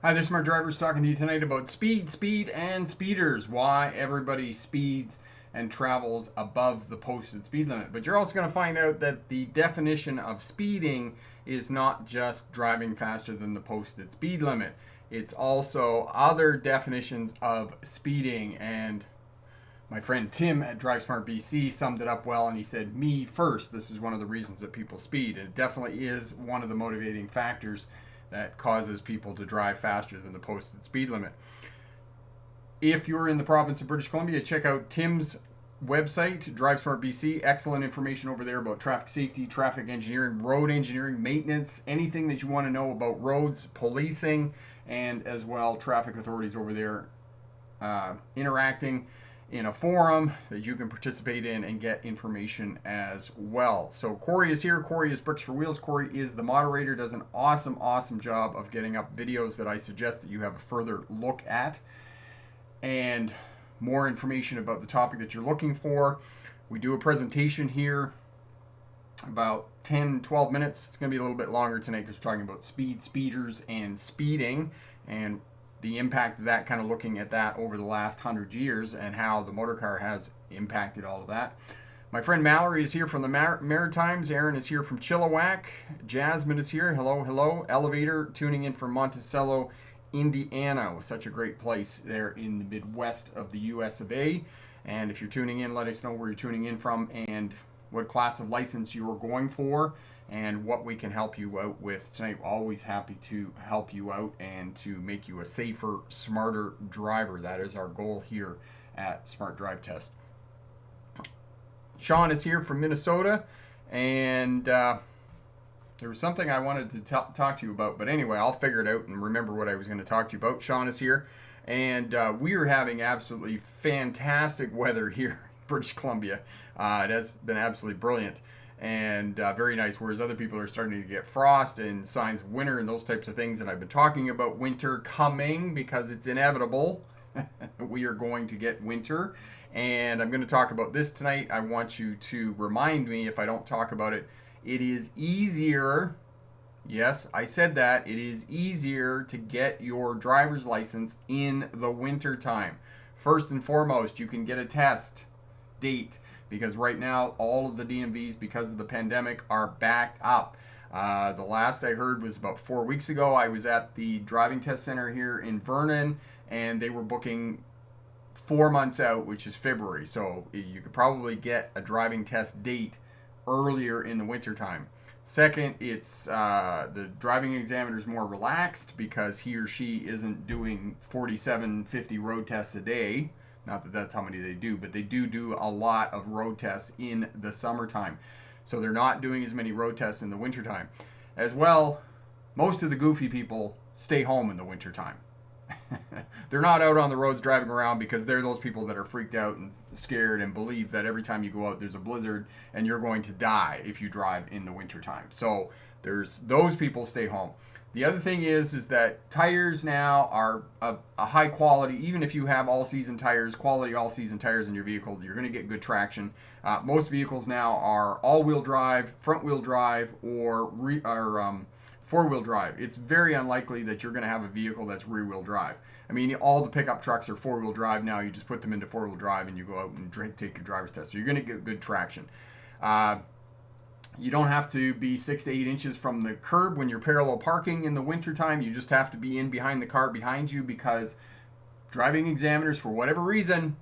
Hi there, smart drivers, talking to you tonight about speed, and speeders. Why everybody speeds and travels above the posted speed limit. But you're also going to find out that the definition of speeding is not just driving faster than the posted speed limit. It's also other definitions of speeding. And my friend Tim at Drive Smart BC summed it up well, and he said, me first. This is one of the reasons that people speed. And it definitely is one of the motivating factors that causes people to drive faster than the posted speed limit. If you're in the province of British Columbia, check out Tim's website, Drive Smart BC. Excellent information over there about traffic safety, traffic engineering, road engineering, maintenance, anything that you want to know about roads, policing, and as well traffic authorities over there interacting in a forum that you can participate in and get information as well. So Corey is here. Corey is Bricks for Wheels. Corey is the moderator, does an awesome job of getting up videos that I suggest that you have a further look at and more information about the topic that you're looking for. We do a presentation here about 10-12 minutes. It's going to be a little bit longer tonight because we're talking about speeders and speeding and the impact of that, kind of looking at that over the last 100 years and how the motor car has impacted all of that. My friend Mallory is here from the Maritimes. Aaron is here from Chilliwack. Jasmine is here. Hello. Elevator tuning in from Monticello, Indiana. Such a great place there in the Midwest of the US of A. And if you're tuning in, let us know where you're tuning in from and what class of license you're going for and what we can help you out with tonight. Always happy to help you out and to make you a safer, smarter driver. That is our goal here at Smart Drive Test. Sean is here from Minnesota, and there was something I wanted to talk to you about, but anyway, I'll figure it out and remember what I was going to talk to you about. Sean is here, and we are having absolutely fantastic weather here in British Columbia. It has been absolutely brilliant and very nice, whereas other people are starting to get frost and signs of winter and those types of things. And I've been talking about winter coming because it's inevitable. We are going to get winter, and I'm going to talk about this tonight. I want you to remind me, if I don't talk about it, it is easier, yes, I said that, it is easier to get your driver's license in the winter time. First and foremost, you can get a test date, because right now all of the DMVs, because of the pandemic, are backed up. The last I heard was about 4 weeks ago. I was at the driving test center here in Vernon, and they were booking 4 months out, which is February. So you could probably get a driving test date earlier in the winter time. Second, it's the driving examiner is more relaxed because he or she isn't doing 47, 50 road tests a day. Not that that's how many they do, but they do a lot of road tests in the summertime. So they're not doing as many road tests in the wintertime. As well, most of the goofy people stay home in the wintertime. They're not out on the roads driving around because they're those people that are freaked out and scared and believe that every time you go out there's a blizzard and you're going to die if you drive in the wintertime. So there's those people stay home. The other thing is that tires now are a high quality. Even if you have all-season tires, quality all-season tires in your vehicle, you're going to get good traction. Most vehicles now are all-wheel drive, front-wheel drive, or four-wheel drive. It's very unlikely that you're going to have a vehicle that's rear-wheel drive. I mean, all the pickup trucks are four-wheel drive now. You just put them into four-wheel drive and you go out and take your driver's test. So you're going to get good traction. You don't have to be 6 to 8 inches from the curb when you're parallel parking in the wintertime. You just have to be in behind the car behind you because driving examiners, for whatever reason,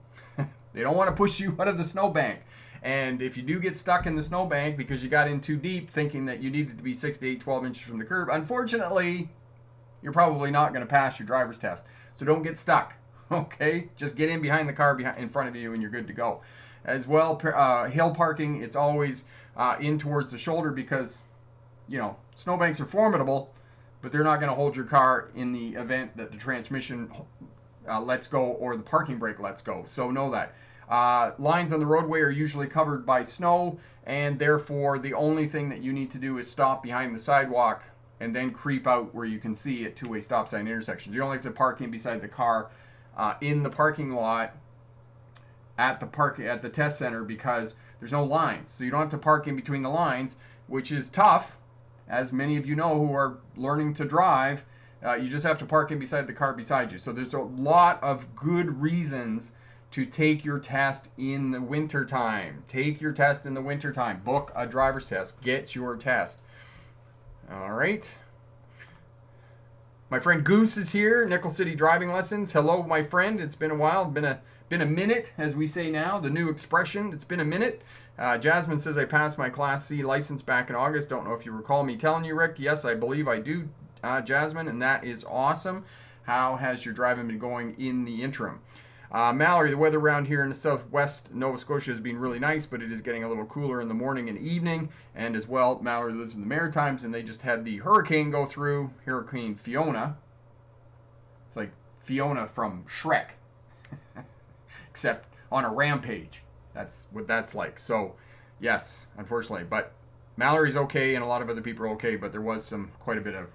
they don't want to push you out of the snowbank. And if you do get stuck in the snowbank because you got in too deep thinking that you needed to be 6 to 8, 12 inches from the curb, unfortunately, you're probably not going to pass your driver's test. So don't get stuck, okay? Just get in behind the car in front of you and you're good to go. As well, hill parking, it's always in towards the shoulder because, you know, snowbanks are formidable, but they're not going to hold your car in the event that the transmission lets go or the parking brake lets go. So know that. Lines on the roadway are usually covered by snow, and therefore the only thing that you need to do is stop behind the sidewalk and then creep out where you can see at two-way stop sign intersections. You only have to park in beside the car in the parking lot at the test center because there's no lines. So you don't have to park in between the lines, which is tough, as many of you know who are learning to drive. You just have to park in beside the car beside you. So there's a lot of good reasons to take your test in the winter time. Take your test in the winter time. Book a driver's test. Get your test. All right. My friend Goose is here. Nickel City Driving Lessons. Hello, my friend. It's been a while. Been a minute, as we say now. The new expression. It's been a minute. Jasmine says I passed my Class C license back in August. Don't know if you recall me telling you, Rick. Yes, I believe I do, Jasmine, and that is awesome. How has your driving been going in the interim? Mallory, the weather around here in the southwest Nova Scotia has been really nice, but it is getting a little cooler in the morning and evening. And as well, Mallory lives in the Maritimes, and they just had the hurricane go through, Hurricane Fiona. It's like Fiona from Shrek, except on a rampage. That's what that's like. So, yes, unfortunately. But Mallory's okay, and a lot of other people are okay, but there was quite a bit of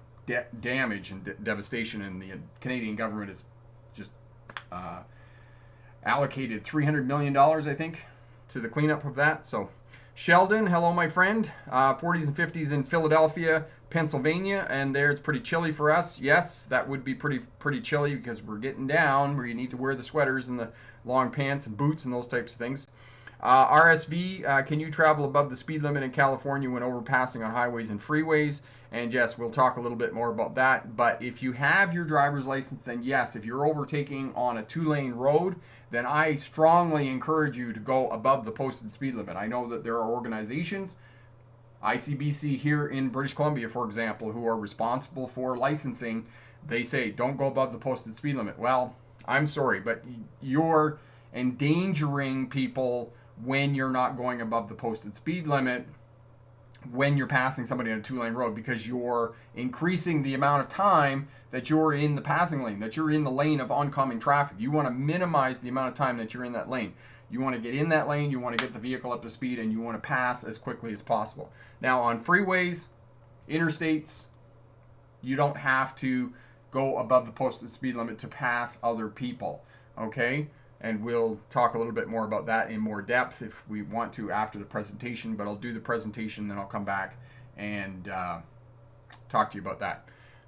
damage and devastation, and the Canadian government has just allocated $300 million, I think, to the cleanup of that. So, Sheldon, hello, my friend. 40s and 50s in Philadelphia, Pennsylvania, and there it's pretty chilly for us. Yes, that would be pretty chilly because we're getting down where you need to wear the sweaters and the long pants and boots and those types of things. RSV, can you travel above the speed limit in California when overpassing on highways and freeways? And yes, we'll talk a little bit more about that. But if you have your driver's license, then yes, if you're overtaking on a 2-lane road, then I strongly encourage you to go above the posted speed limit. I know that there are organizations, ICBC here in British Columbia, for example, who are responsible for licensing. They say, don't go above the posted speed limit. Well, I'm sorry, but you're endangering people when you're not going above the posted speed limit when you're passing somebody on a 2-lane road, because you're increasing the amount of time that you're in the passing lane, that you're in the lane of oncoming traffic. You want to minimize the amount of time that you're in that lane. You want to get in that lane, you want to get the vehicle up to speed, and you want to pass as quickly as possible. Now, on freeways, interstates, you don't have to go above the posted speed limit to pass other people, okay? And we'll talk a little bit more about that in more depth if we want to after the presentation, but I'll do the presentation, then I'll come back and talk to you about that.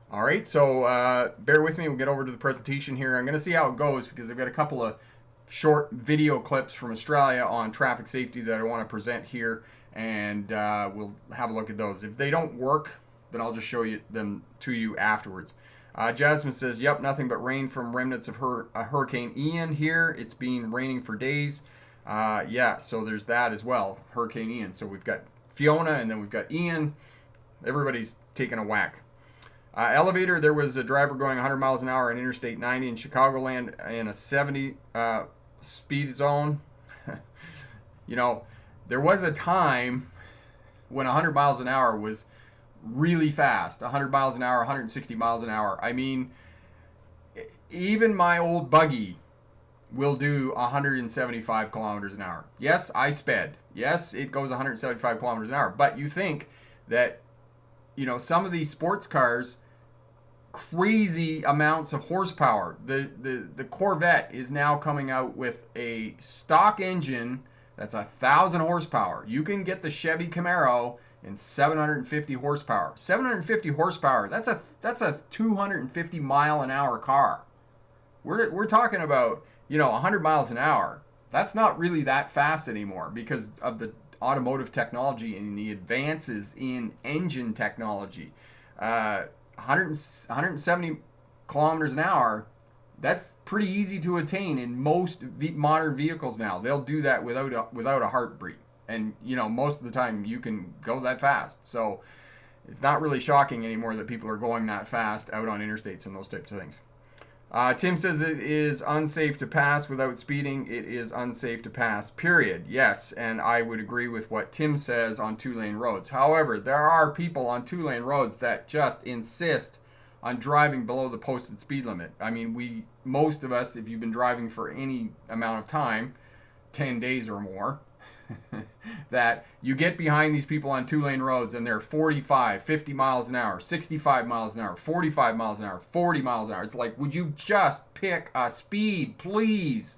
All right, so bear with me. We'll get over to the presentation here. I'm going to see how it goes because I've got a couple of short video clips from Australia on traffic safety that I want to present here, and we'll have a look at those. If they don't work, then I'll just show them to you afterwards. Jasmine says, yep, nothing but rain from remnants of Hurricane Ian here. It's been raining for days. Yeah, so there's that as well, Hurricane Ian. So we've got Fiona and then we've got Ian. Everybody's taking a whack. Elevator, there was a driver going 100 miles an hour on Interstate 90 in Chicagoland in a 70 speed zone. You know, there was a time when 100 miles an hour was really fast. 100 miles an hour, 160 miles an hour. I mean, even my old buggy will do 175 kilometers an hour. Yes, I sped. Yes, it goes 175 kilometers an hour. But you think that, you know, some of these sports cars, crazy amounts of horsepower. The Corvette is now coming out with a stock engine that's 1,000 horsepower. You can get the Chevy Camaro in 750 horsepower. 750 horsepower, that's a 250 mile an hour car. We're talking about, you know, 100 miles an hour. That's not really that fast anymore because of the automotive technology and the advances in engine technology. 170 kilometers an hour, that's pretty easy to attain in most modern vehicles now. They'll do that without a heartbeat. And, you know, most of the time you can go that fast. So it's not really shocking anymore that people are going that fast out on interstates and those types of things. Tim says it is unsafe to pass without speeding. It is unsafe to pass, period. Yes, and I would agree with what Tim says on 2-lane roads. However, there are people on 2-lane roads that just insist on driving below the posted speed limit. I mean, most of us, if you've been driving for any amount of time, 10 days or more, that you get behind these people on 2-lane roads and they're 45, 50 miles an hour, 65 miles an hour, 45 miles an hour, 40 miles an hour. It's like, would you just pick a speed, please?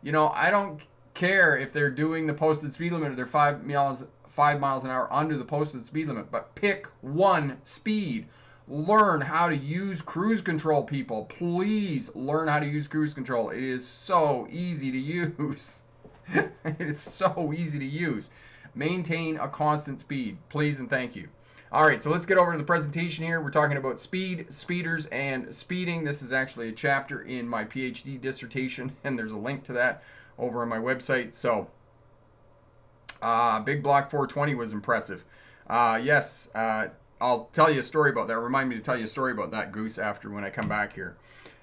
You know, I don't care if they're doing the posted speed limit or they're 5 miles an hour under the posted speed limit, but pick one speed. Learn how to use cruise control, people. Please learn how to use cruise control. It is so easy to use. It is so easy to use. Maintain a constant speed, please and thank you. All right, so let's get over to the presentation here. We're talking about speed, speeders, and speeding. This is actually a chapter in my PhD dissertation, and there's a link to that over on my website. So, Big Block 420 was impressive. Yes, I'll tell you a story about that. Remind me to tell you a story about that, Goose, after when I come back here.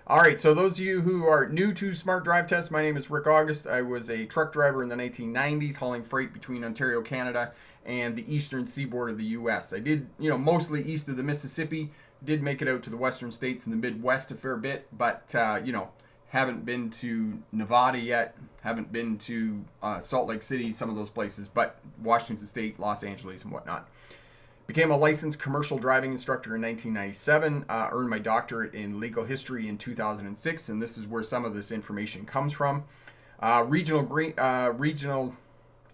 All right, so those of you who are new to Smart Drive Test, my name is Rick August. I was a truck driver in the 1990s, hauling freight between Ontario, Canada, and the eastern seaboard of the U.S. I did, mostly east of the Mississippi. Did make it out to the western states and the Midwest a fair bit, but, haven't been to Nevada yet. Haven't been to Salt Lake City, some of those places, but Washington State, Los Angeles, and whatnot. Became a licensed commercial driving instructor in 1997, earned my doctorate in legal history in 2006, and this is where some of this information comes from. Regional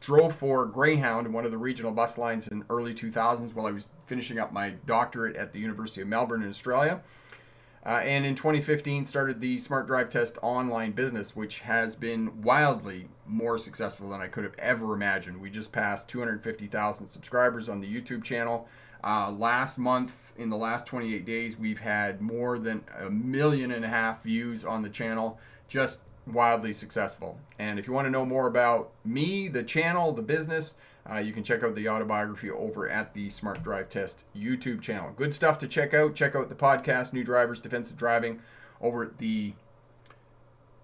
drove for Greyhound, one of the regional bus lines in early 2000s while I was finishing up my doctorate at the University of Melbourne in Australia. And in 2015 started the Smart Drive Test online business, which has been wildly more successful than I could have ever imagined. We just passed 250,000 subscribers on the YouTube channel. Last month, in the last 28 days, we've had more than 1.5 million views on the channel. Just wildly successful. And if you want to know more about me, the channel, the business, you can check out the autobiography over at the Smart Drive Test YouTube channel. Good stuff to check out. Check out the podcast, New Drivers, Defensive Driving, over at the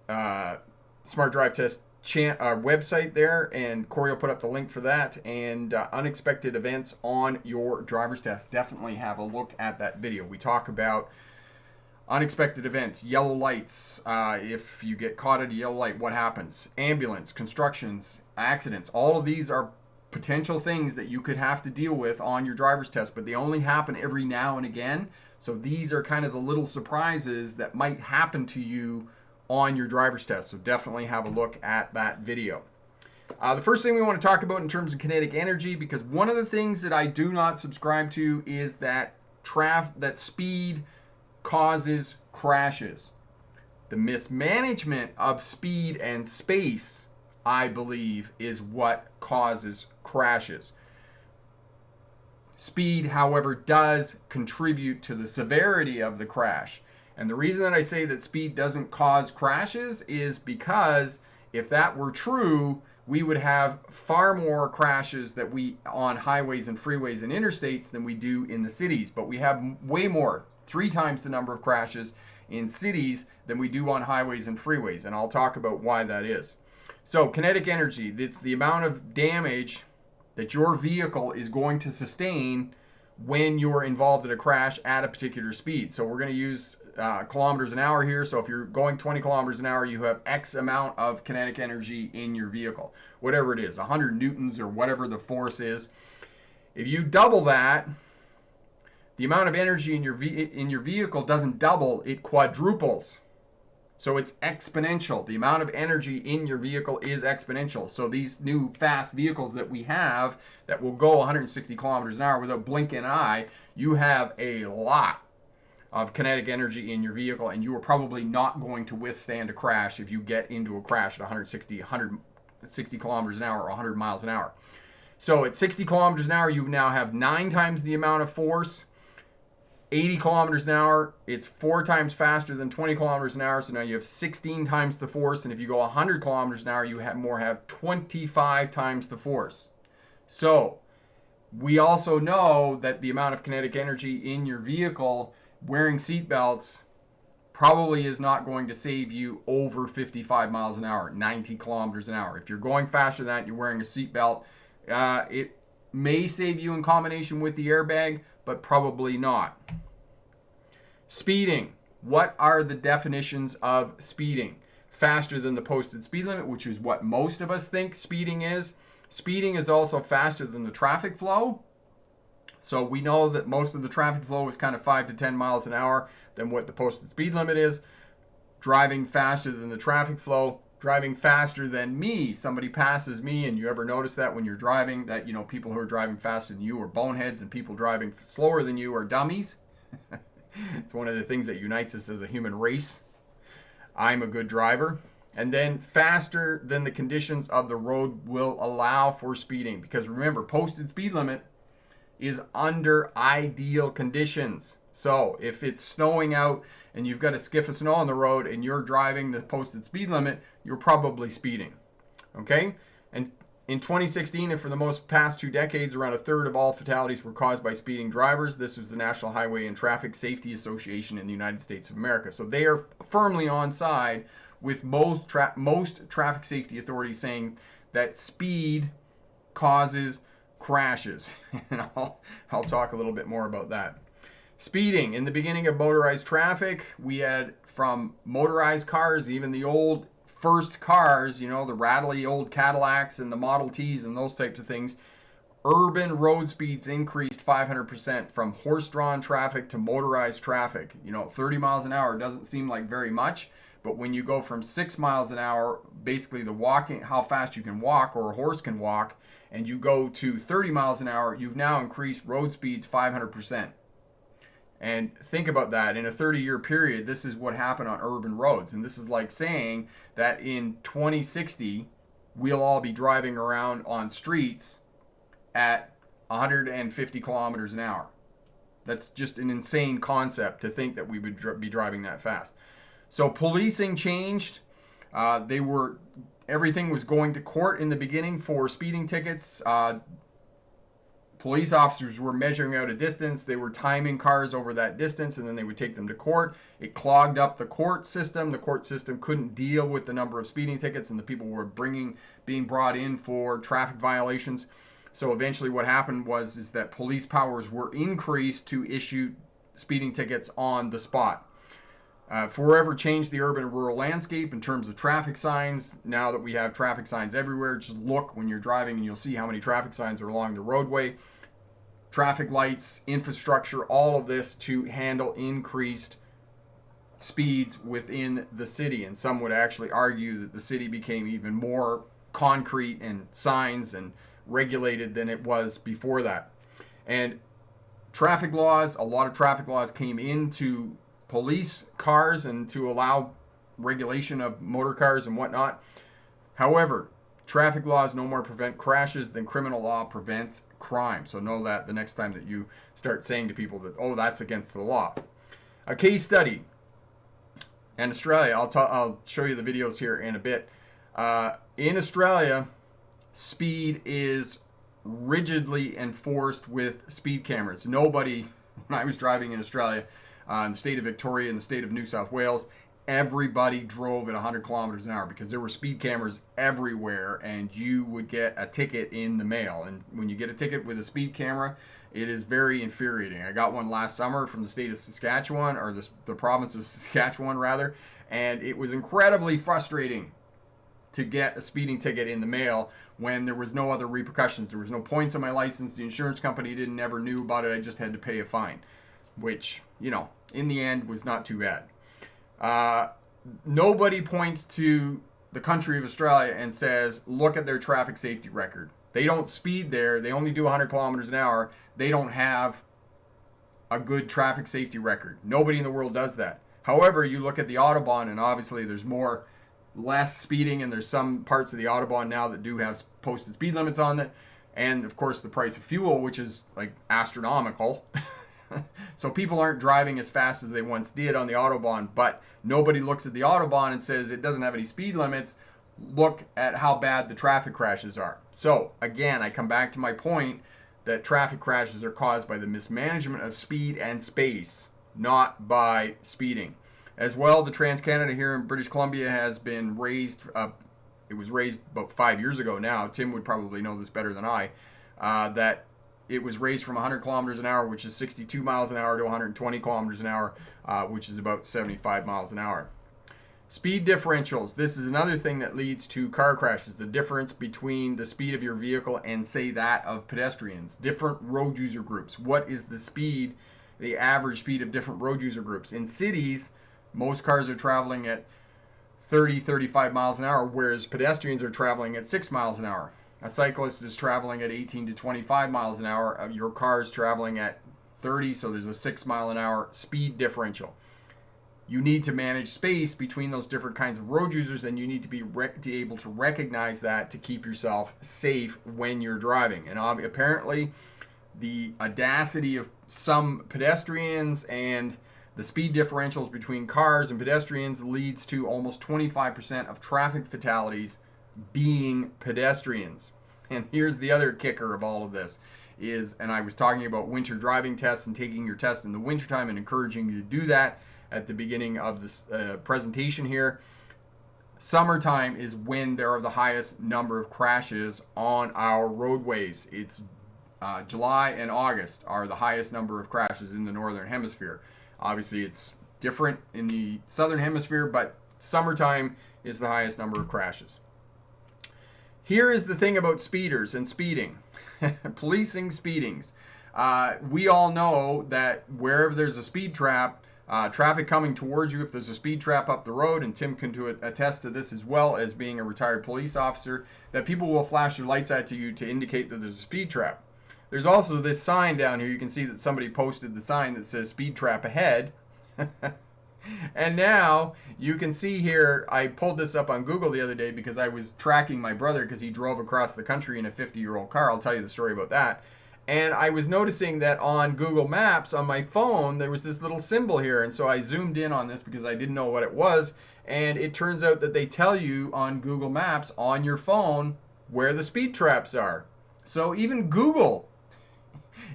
Smart Drive Test website there, and Corey will put up the link for that. And unexpected events on your driver's test. Definitely have a look at that video. We talk about unexpected events, yellow lights, if you get caught at a yellow light, what happens? Ambulance, constructions, accidents. All of these are potential things that you could have to deal with on your driver's test, but they only happen every now and again. So these are kind of the little surprises that might happen to you on your driver's test. So definitely have a look at that video. The first thing we want to talk about in terms of kinetic energy, because one of the things that I do not subscribe to is that speed causes crashes. The mismanagement of speed and space, I believe, is what causes crashes. Speed, however, does contribute to the severity of the crash. And the reason that I say that speed doesn't cause crashes is because if that were true, we would have far more crashes that we on highways and freeways and interstates than we do in the cities. But we have way more, 3 times the number of crashes in cities than we do on highways and freeways. And I'll talk about why that is. So kinetic energy, it's the amount of damage that your vehicle is going to sustain when you're involved in a crash at a particular speed. So we're going to use kilometers an hour here. So if you're going 20 kilometers an hour, you have X amount of kinetic energy in your vehicle. Whatever it is, 100 newtons or whatever the force is. If you double that, the amount of energy in your vehicle doesn't double, it quadruples. So it's exponential. The amount of energy in your vehicle is exponential. So these new fast vehicles that we have that will go 160 kilometers an hour without blinking an eye, you have a lot of kinetic energy in your vehicle, and you are probably not going to withstand a crash if you get into a crash at 160 kilometers an hour or 100 miles an hour. So at 60 kilometers an hour, you now have 9 times the amount of force. 80 kilometers an hour, it's 4 times faster than 20 kilometers an hour, so now you have 16 times the force, and if you go 100 kilometers an hour, you have 25 times the force. So we also know that the amount of kinetic energy in your vehicle, wearing seatbelts, probably is not going to save you over 55 miles an hour, 90 kilometers an hour. If you're going faster than that, you're wearing a seatbelt, it may save you in combination with the airbag, but probably not. Speeding. What are the definitions of speeding? Faster than the posted speed limit, which is what most of us think speeding is. Speeding is also faster than the traffic flow. So we know that most of the traffic flow is kind of 5 to 10 miles an hour than what the posted speed limit is. Driving faster than the traffic flow. Driving faster than me. Somebody passes me, and you ever notice that when you're driving, that people who are driving faster than you are boneheads, and people driving slower than you are dummies? It's one of the things that unites us as a human race. I'm a good driver. And then faster than the conditions of the road will allow for speeding. Because remember, posted speed limit is under ideal conditions. So if it's snowing out and you've got a skiff of snow on the road and you're driving the posted speed limit, you're probably speeding. Okay? And in 2016, and for the most past 2 decades, around a third of all fatalities were caused by speeding drivers. This was the National Highway and Traffic Safety Association in the United States of America. So they are firmly on side with most traffic safety authorities saying that speed causes crashes. And I'll talk a little bit more about that. Speeding. In the beginning of motorized traffic, we had from motorized cars, even the old first cars, you know, the rattly old Cadillacs and the Model Ts and those types of things, urban road speeds increased 500% from horse-drawn traffic to motorized traffic. You know, 30 miles an hour doesn't seem like very much, but when you go from 6 miles an hour, basically the walking, how fast you can walk or a horse can walk, and you go to 30 miles an hour, you've now increased road speeds 500%. And think about that. In a 30-year period, this is what happened on urban roads. And this is like saying that in 2060, we'll all be driving around on streets at 150 kilometers an hour. That's just an insane concept to think that we would be driving that fast. So policing changed. Everything was going to court in the beginning for speeding tickets. Police officers were measuring out a distance. They were timing cars over that distance, and then they would take them to court. It clogged up the court system. The court system couldn't deal with the number of speeding tickets, and the people were being brought in for traffic violations. So eventually what happened is that police powers were increased to issue speeding tickets on the spot. Forever changed the urban and rural landscape in terms of traffic signs. Now that we have traffic signs everywhere, just look when you're driving and you'll see how many traffic signs are along the roadway. Traffic lights, infrastructure, all of this to handle increased speeds within the city. And some would actually argue that the city became even more concrete and signs and regulated than it was before that. And traffic laws, a lot of traffic laws came into police cars and to allow regulation of motor cars and whatnot. However, traffic laws no more prevent crashes than criminal law prevents crime. So know that the next time that you start saying to people that, oh, that's against the law. A case study in Australia, I'll show you the videos here in a bit. In Australia, speed is rigidly enforced with speed cameras. Nobody, when I was driving in Australia, in the state of Victoria and the state of New South Wales, everybody drove at 100 kilometers an hour because there were speed cameras everywhere, and you would get a ticket in the mail. And when you get a ticket with a speed camera, it is very infuriating. I got one last summer from the state of Saskatchewan, or the province of Saskatchewan rather, and it was incredibly frustrating to get a speeding ticket in the mail when there was no other repercussions. There was no points on my license. The insurance company never knew about it. I just had to pay a fine, which, you know, in the end was not too bad. Nobody points to the country of Australia and says, look at their traffic safety record. They don't speed there. They only do 100 kilometers an hour. They don't have a good traffic safety record. Nobody in the world does that. However, you look at the Autobahn, and obviously there's less speeding, and there's some parts of the Autobahn now that do have posted speed limits on it. And of course the price of fuel, which is like astronomical. So people aren't driving as fast as they once did on the Autobahn, but nobody looks at the Autobahn and says it doesn't have any speed limits. Look at how bad the traffic crashes are. So again, I come back to my point that traffic crashes are caused by the mismanagement of speed and space, not by speeding. As well, the Trans-Canada here in British Columbia has been raised. It was raised about 5 years ago now. Tim would probably know this better than I. That it was raised from 100 kilometers an hour, which is 62 miles an hour, to 120 kilometers an hour, which is about 75 miles an hour. Speed differentials. This is another thing that leads to car crashes. The difference between the speed of your vehicle and, say, that of pedestrians. Different road user groups. What is the speed, the average speed of different road user groups? In cities, most cars are traveling at 30, 35 miles an hour, whereas pedestrians are traveling at 6 miles an hour. A cyclist is traveling at 18 to 25 miles an hour. Your car is traveling at 30, so there's a 6 mile-an-hour speed differential. You need to manage space between those different kinds of road users, and you need to be able to recognize that to keep yourself safe when you're driving. And apparently, the audacity of some pedestrians and the speed differentials between cars and pedestrians leads to almost 25% of traffic fatalities being pedestrians. And here's the other kicker of all of this is, and I was talking about winter driving tests and taking your test in the wintertime and encouraging you to do that at the beginning of this presentation here. Summertime is when there are the highest number of crashes on our roadways. It's July and August are the highest number of crashes in the northern hemisphere. Obviously, it's different in the southern hemisphere, but summertime is the highest number of crashes. Here is the thing about speeders and speeding. Policing speedings. We all know that wherever there's a speed trap, traffic coming towards you, if there's a speed trap up the road, and Tim can attest to this as well as being a retired police officer, that people will flash their lights at you to indicate that there's a speed trap. There's also this sign down here. You can see that somebody posted the sign that says speed trap ahead. And now you can see here, I pulled this up on Google the other day because I was tracking my brother because he drove across the country in a 50-year-old car. I'll tell you the story about that. And I was noticing that on Google Maps on my phone, there was this little symbol here. And so I zoomed in on this because I didn't know what it was. And it turns out that they tell you on Google Maps on your phone where the speed traps are. So even Google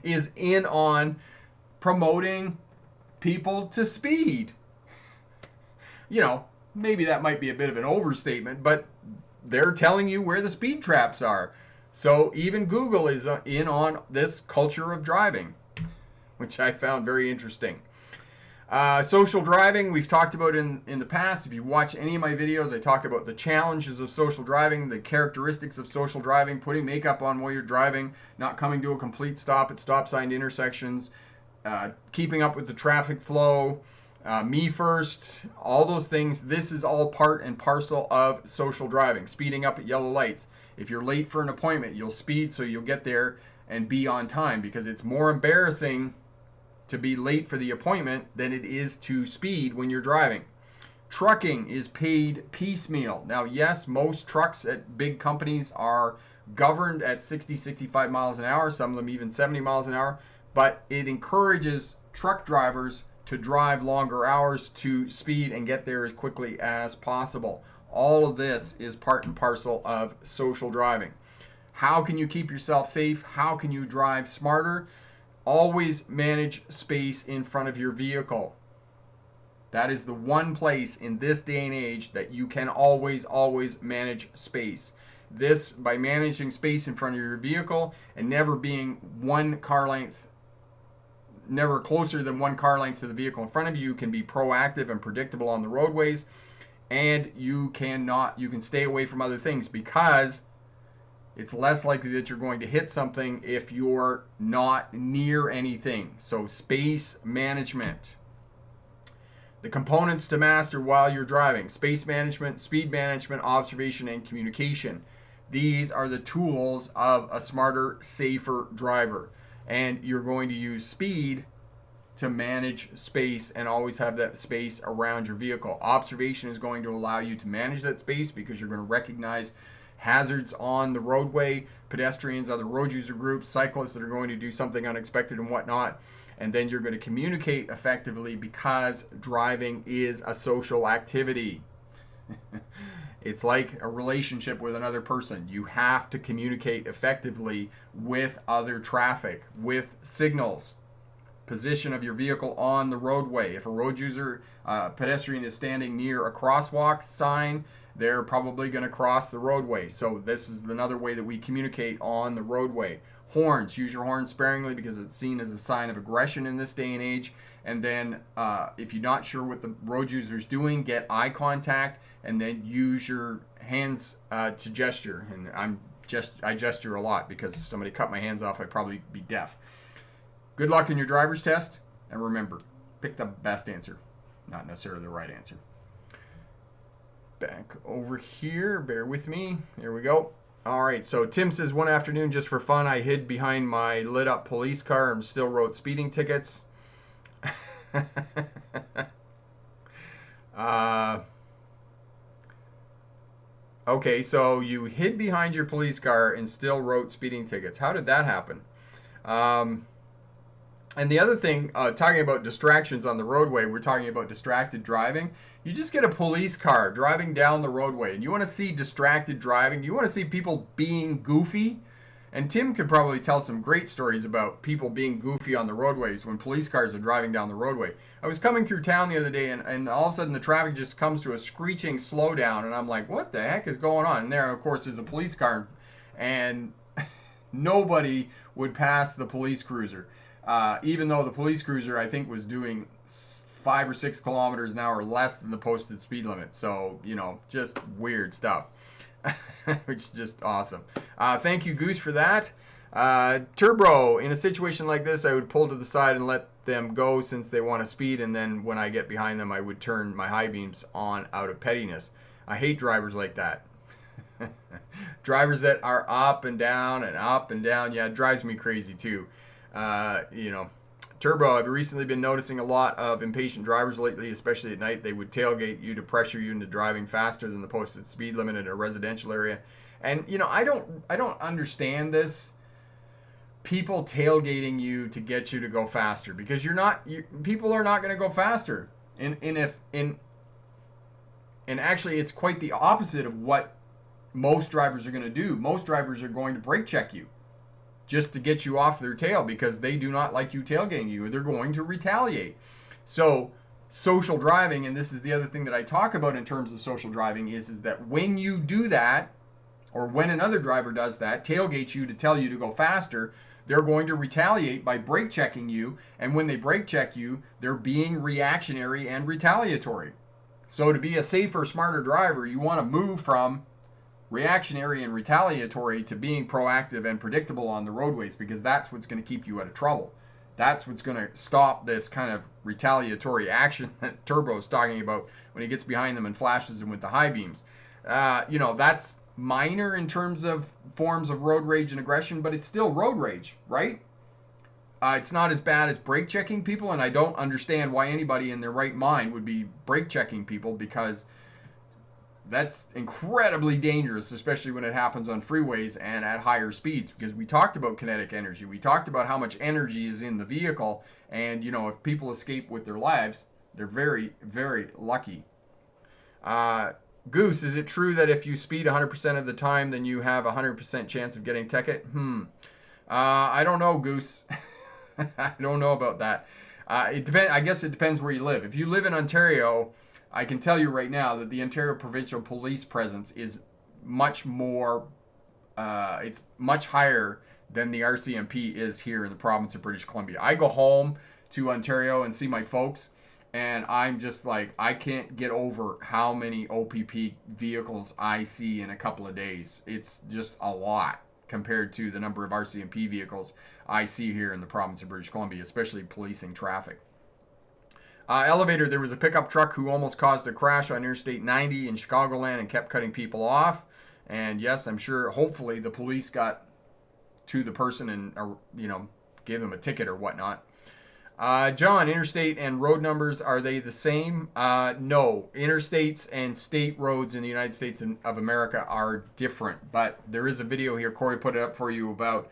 is in on promoting people to speed. You know, maybe that might be a bit of an overstatement, but they're telling you where the speed traps are. So even Google is in on this culture of driving, which I found very interesting. Social driving, we've talked about in the past. If you watch any of my videos, I talk about the challenges of social driving, the characteristics of social driving, putting makeup on while you're driving, not coming to a complete stop at stop sign intersections, keeping up with the traffic flow, me first, all those things. This is all part and parcel of social driving. Speeding up at yellow lights. If you're late for an appointment, you'll speed so you'll get there and be on time, because it's more embarrassing to be late for the appointment than it is to speed when you're driving. Trucking is paid piecemeal. Now, yes, most trucks at big companies are governed at 60, 65 miles an hour, some of them even 70 miles an hour, but it encourages truck drivers to drive longer hours to speed and get there as quickly as possible. All of this is part and parcel of social driving. How can you keep yourself safe? How can you drive smarter? Always manage space in front of your vehicle. That is the one place in this day and age that you can always manage space. This, by managing space in front of your vehicle and never being never closer than one car length to the vehicle in front of you, can be proactive and predictable on the roadways, and you can stay away from other things because it's less likely that you're going to hit something if you're not near anything. So space management. The components to master while you're driving: space management, speed management, observation, and communication. These are the tools of a smarter, safer driver. And you're going to use speed to manage space and always have that space around your vehicle. Observation is going to allow you to manage that space because you're going to recognize hazards on the roadway, pedestrians, other road user groups, cyclists that are going to do something unexpected and whatnot. And then you're going to communicate effectively because driving is a social activity. It's like a relationship with another person. You have to communicate effectively with other traffic, with signals, position of your vehicle on the roadway. If a road user, pedestrian is standing near a crosswalk sign, they're probably going to cross the roadway. So this is another way that we communicate on the roadway. Horns, use your horn sparingly because it's seen as a sign of aggression in this day and age. And then if you're not sure what the road user is doing, get eye contact and then use your hands to gesture. And I gesture a lot because if somebody cut my hands off, I'd probably be deaf. Good luck in your driver's test, and remember, pick the best answer, not necessarily the right answer. Back over here, bear with me. There we go. All right, so Tim says, one afternoon, just for fun, I hid behind my lit up police car and still wrote speeding tickets. Okay, so you hid behind your police car and still wrote speeding tickets. How did that happen? Um, and the other thing, talking about distractions on the roadway, we're talking about distracted driving. You just get a police car driving down the roadway, and you want to see distracted driving. You want to see people being goofy. And Tim could probably tell some great stories about people being goofy on the roadways when police cars are driving down the roadway. I was coming through town the other day, and all of a sudden the traffic just comes to a screeching slowdown, and I'm like, what the heck is going on? And there, of course, is a police car, and nobody would pass the police cruiser. Even though the police cruiser, I think, was doing 5 or 6 kilometers an hour less than the posted speed limit. So, you know, just weird stuff. Which is just awesome. Thank you, Goose, for that. Turbo, in a situation like this, I would pull to the side and let them go since they want to speed, and then when I get behind them, I would turn my high beams on out of pettiness. I hate drivers like that. Drivers that are up and down and up and down. Yeah, it drives me crazy too. You know, Turbo, I've recently been noticing a lot of impatient drivers lately, especially at night. They would tailgate you to pressure you into driving faster than the posted speed limit in a residential area. And you know, I don't understand this. People tailgating you to get you to go faster, because people are not going to go faster. And actually, it's quite the opposite of what most drivers are going to do. Most drivers are going to brake check you just to get you off their tail because they do not like you tailgating you. They're going to retaliate. So social driving, and this is the other thing that I talk about in terms of social driving, is that when you do that, or when another driver does that, tailgates you to tell you to go faster, they're going to retaliate by brake checking you. And when they brake check you, they're being reactionary and retaliatory. So to be a safer, smarter driver, you want to move from reactionary and retaliatory to being proactive and predictable on the roadways, because that's what's going to keep you out of trouble. That's what's going to stop this kind of retaliatory action that Turbo's talking about when he gets behind them and flashes them with the high beams. You know, that's minor in terms of forms of road rage and aggression, but it's still road rage, right? It's not as bad as brake checking people, and I don't understand why anybody in their right mind would be brake checking people, because that's incredibly dangerous, especially when it happens on freeways and at higher speeds, because we talked about kinetic energy. We talked about how much energy is in the vehicle, and you know, if people escape with their lives, they're very, very lucky. Goose, is it true that if you speed 100% of the time, then you have a 100% chance of getting a ticket? I don't know, Goose. I don't know about that. It depends. I guess it depends where you live. If you live in Ontario, I can tell you right now that the Ontario Provincial Police presence is much more, it's much higher than the RCMP is here in the province of British Columbia. I go home to Ontario and see my folks, and I'm just like, I can't get over how many OPP vehicles I see in a couple of days. It's just a lot compared to the number of RCMP vehicles I see here in the province of British Columbia, especially policing traffic. Elevator, there was a pickup truck who almost caused a crash on Interstate 90 in Chicagoland and kept cutting people off. And yes, I'm sure, hopefully, the police got to the person and, you know, gave them a ticket or whatnot. John, interstate and road numbers, are they the same? No. Interstates and state roads in the United States of America are different. But there is a video here, Corey put it up for you, about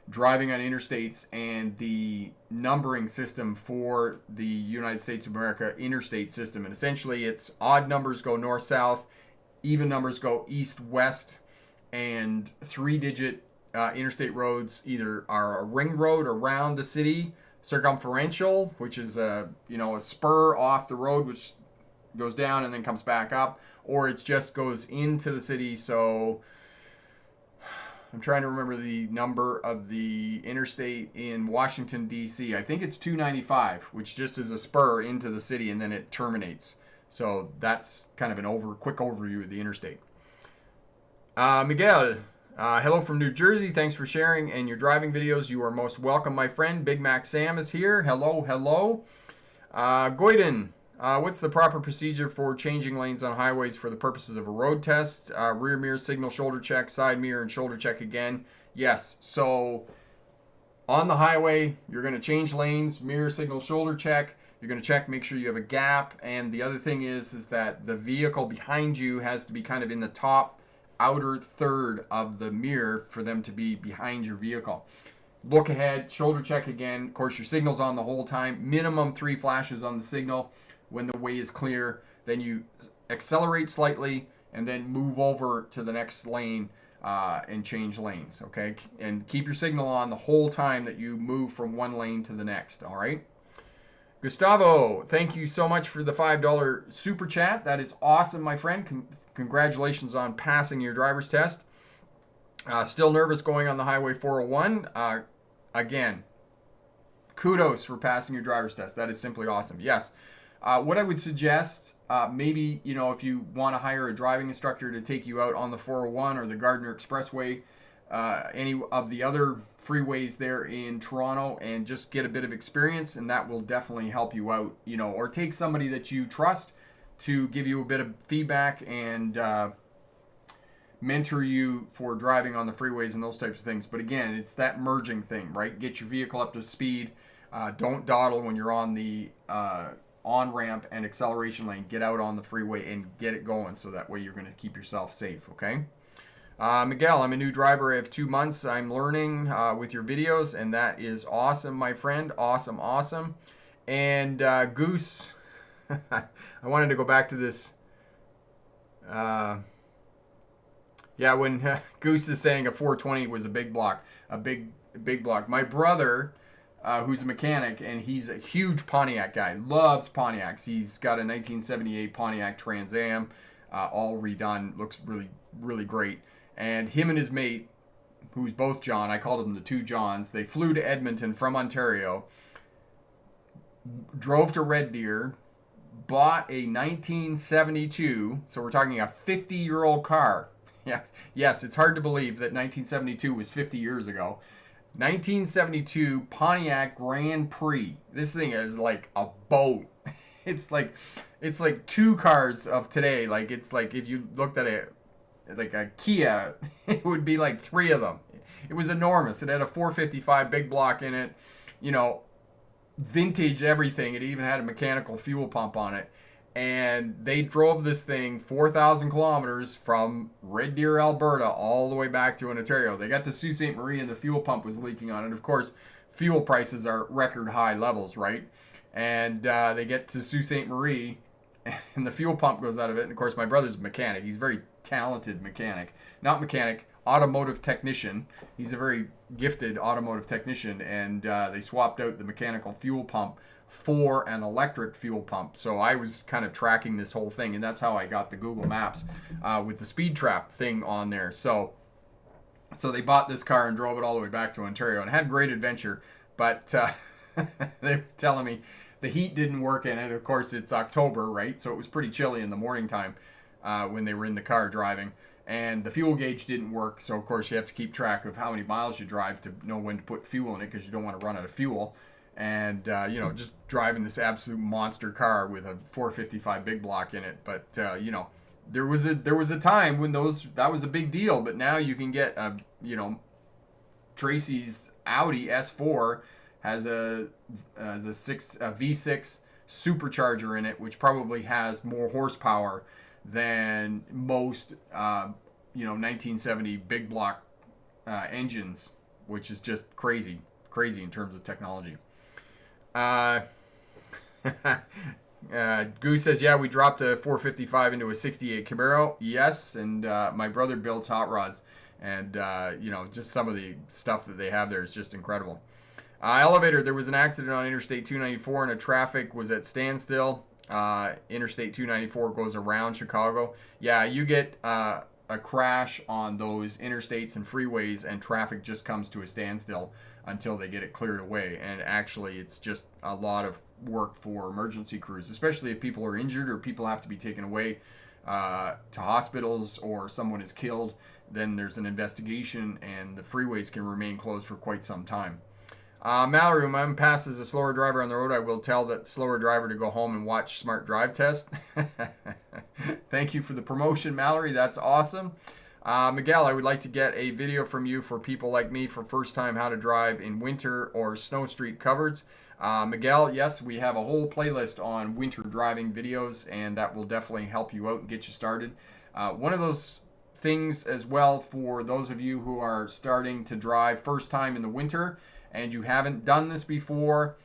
driving on interstates and the numbering system for the United States of America interstate system. And essentially it's odd numbers go north-south, even numbers go east-west, and 3-digit interstate roads either are a ring road around the city, circumferential, which is a spur off the road which goes down and then comes back up, or it just goes into the city. So I'm trying to remember the number of the interstate in Washington, D.C. I think it's 295, which just is a spur into the city and then it terminates. So that's kind of a quick overview of the interstate. Miguel, hello from New Jersey. Thanks for sharing and your driving videos. You are most welcome, my friend. Big Mac Sam is here. Hello, hello. Goyden, What's the proper procedure for changing lanes on highways for the purposes of a road test? Rear mirror, signal, shoulder check, side mirror, and shoulder check again. Yes. So on the highway, you're going to change lanes, mirror, signal, shoulder check. You're going to check, make sure you have a gap. And the other thing is that the vehicle behind you has to be kind of in the top outer third of the mirror for them to be behind your vehicle. Look ahead, shoulder check again. Of course, your signal's on the whole time. Minimum 3 flashes on the signal when the way is clear. Then you accelerate slightly and then move over to the next lane and change lanes, okay? And keep your signal on the whole time that you move from one lane to the next, all right? Gustavo, thank you so much for the $5 super chat. That is awesome, my friend. Congratulations on passing your driver's test. Still nervous going on the Highway 401. Again, kudos for passing your driver's test. That is simply awesome. Yes. What I would suggest, maybe, if you want to hire a driving instructor to take you out on the 401 or the Gardner Expressway, any of the other freeways there in Toronto, and just get a bit of experience, and that will definitely help you out, or take somebody that you trust to give you a bit of feedback and mentor you for driving on the freeways and those types of things. But again, it's that merging thing, right? Get your vehicle up to speed. Don't dawdle when you're on the on-ramp and acceleration lane. Get out on the freeway and get it going, so that way you're going to keep yourself safe, okay? Miguel, I'm a new driver. I have 2 months. I'm learning with your videos, and that is awesome, my friend. Awesome, awesome. And Goose, I wanted to go back to this. Yeah, when Goose is saying a 420 was a big block, a big block. My brother, who's a mechanic, and he's a huge Pontiac guy, loves Pontiacs. He's got a 1978 Pontiac Trans Am, all redone, looks really, really great. And him and his mate, who's both John, I called them the two Johns, they flew to Edmonton from Ontario, drove to Red Deer, bought a 1972, so we're talking a 50-year-old car. Yes, it's hard to believe that 1972 was 50 years ago. 1972 Pontiac Grand Prix. This thing is like a boat. It's like 2 cars of today. Like, it's like if you looked at it like a Kia, it would be like 3 of them. It was enormous. It had a 455 big block in it, vintage everything. It even had a mechanical fuel pump on it. And they drove this thing 4,000 kilometers from Red Deer, Alberta, all the way back to Ontario. They got to Sault Ste. Marie and the fuel pump was leaking on it. Of course, fuel prices are record high levels, right? And they get to Sault Ste. Marie and the fuel pump goes out of it. And of course, my brother's a mechanic. He's a very talented mechanic. Not mechanic, automotive technician. He's a very gifted automotive technician. And they swapped out the mechanical fuel pump for an electric fuel pump. So I was kind of tracking this whole thing, and that's how I got the Google Maps with the speed trap thing on there. So they bought this car and drove it all the way back to Ontario and had a great adventure. But they were telling me the heat didn't work in it. Of course, it's October, right? So it was pretty chilly in the morning time when they were in the car driving. And the fuel gauge didn't work. So, of course, you have to keep track of how many miles you drive to know when to put fuel in it, because you don't want to run out of fuel. And, just driving this absolute monster car with a 455 big block in it. But, there was a time when that was a big deal. But now you can get, Tracy's Audi S4 has a V6 supercharger in it, which probably has more horsepower than most, 1970 big block engines, which is just crazy in terms of technology. Goose says, yeah, we dropped a 455 into a 68 Camaro. Yes, and my brother builds hot rods, and just some of the stuff that they have there is just incredible. Elevator, there was an accident on Interstate 294 and a traffic was at standstill. Interstate 294 goes around Chicago. Yeah, you get a crash on those interstates and freeways, and traffic just comes to a standstill until they get it cleared away. And actually, it's just a lot of work for emergency crews, especially if people are injured or people have to be taken away to hospitals or someone is killed. Then there's an investigation, and the freeways can remain closed for quite some time. Mallory, when my passes a slower driver on the road, I will tell that slower driver to go home and watch Smart Drive Test. Thank you for the promotion, Mallory. That's awesome. Miguel, I would like to get a video from you for people like me for first time how to drive in winter or snow street covers. Miguel, yes, we have a whole playlist on winter driving videos, and that will definitely help you out and get you started. One of those things as well for those of you who are starting to drive first time in the winter and you haven't done this before,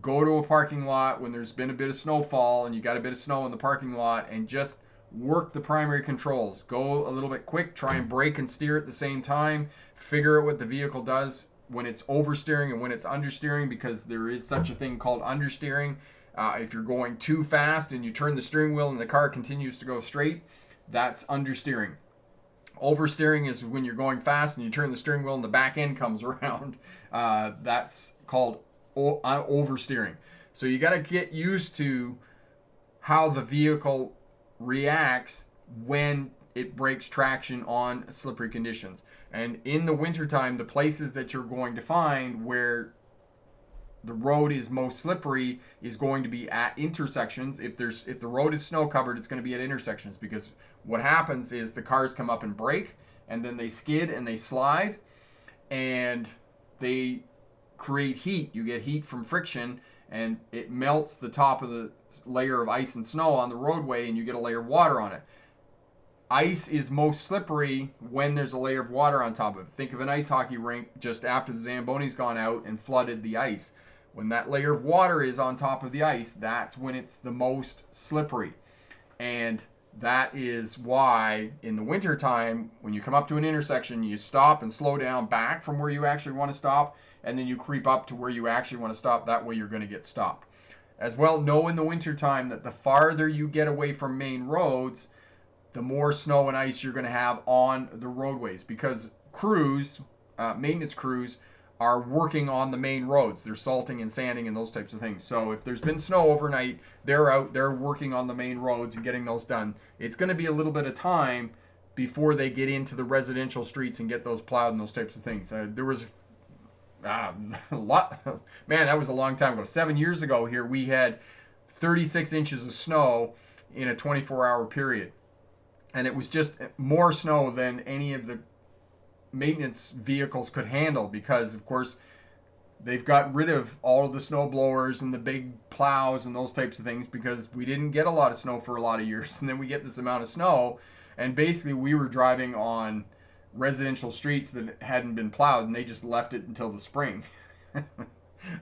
go to a parking lot when there's been a bit of snowfall and you got a bit of snow in the parking lot and just work the primary controls. Go a little bit quick, try and brake and steer at the same time, figure out what the vehicle does when it's oversteering and when it's understeering, because there is such a thing called understeering. If you're going too fast and you turn the steering wheel and the car continues to go straight, that's understeering. Oversteering is when you're going fast and you turn the steering wheel and the back end comes around. That's called oversteering. So you got to get used to how the vehicle reacts when it breaks traction on slippery conditions. And in the wintertime, the places that you're going to find where the road is most slippery is going to be at intersections. If the road is snow covered, it's going to be at intersections, because what happens is the cars come up and brake and then they skid and they slide and they create heat. You get heat from friction and it melts the top of the layer of ice and snow on the roadway and you get a layer of water on it. Ice is most slippery when there's a layer of water on top of it. Think of an ice hockey rink just after the Zamboni's gone out and flooded the ice. When that layer of water is on top of the ice, that's when it's the most slippery. And that is why in the wintertime, when you come up to an intersection, you stop and slow down back from where you actually want to stop, and then you creep up to where you actually want to stop. That way you're going to get stopped. As well, know in the wintertime that the farther you get away from main roads, the more snow and ice you're going to have on the roadways, because crews, maintenance crews, are working on the main roads. They're salting and sanding and those types of things. So if there's been snow overnight, they're out, they're working on the main roads and getting those done. It's going to be a little bit of time before they get into the residential streets and get those plowed and those types of things. There was a lot, man, that was a long time ago. 7 years ago here, we had 36 inches of snow in a 24-hour period. And it was just more snow than any of the maintenance vehicles could handle, because of course they've got rid of all of the snow blowers and the big plows and those types of things, because we didn't get a lot of snow for a lot of years, and then we get this amount of snow, and basically we were driving on residential streets that hadn't been plowed, and they just left it until the spring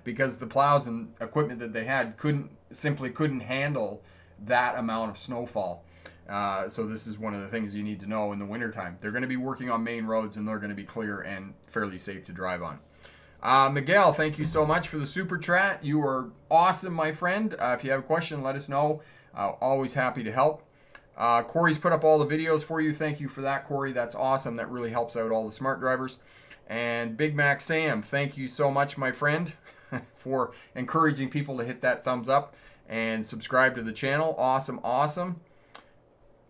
because the plows and equipment that they had simply couldn't handle that amount of snowfall. So this is one of the things you need to know in the wintertime. They're going to be working on main roads, and they're going to be clear and fairly safe to drive on. Miguel, thank you so much for the super chat. You are awesome, my friend. If you have a question, let us know. Always happy to help. Corey's put up all the videos for you. Thank you for that, Corey. That's awesome. That really helps out all the smart drivers. And Big Mac Sam, thank you so much, my friend, for encouraging people to hit that thumbs up and subscribe to the channel. Awesome, awesome.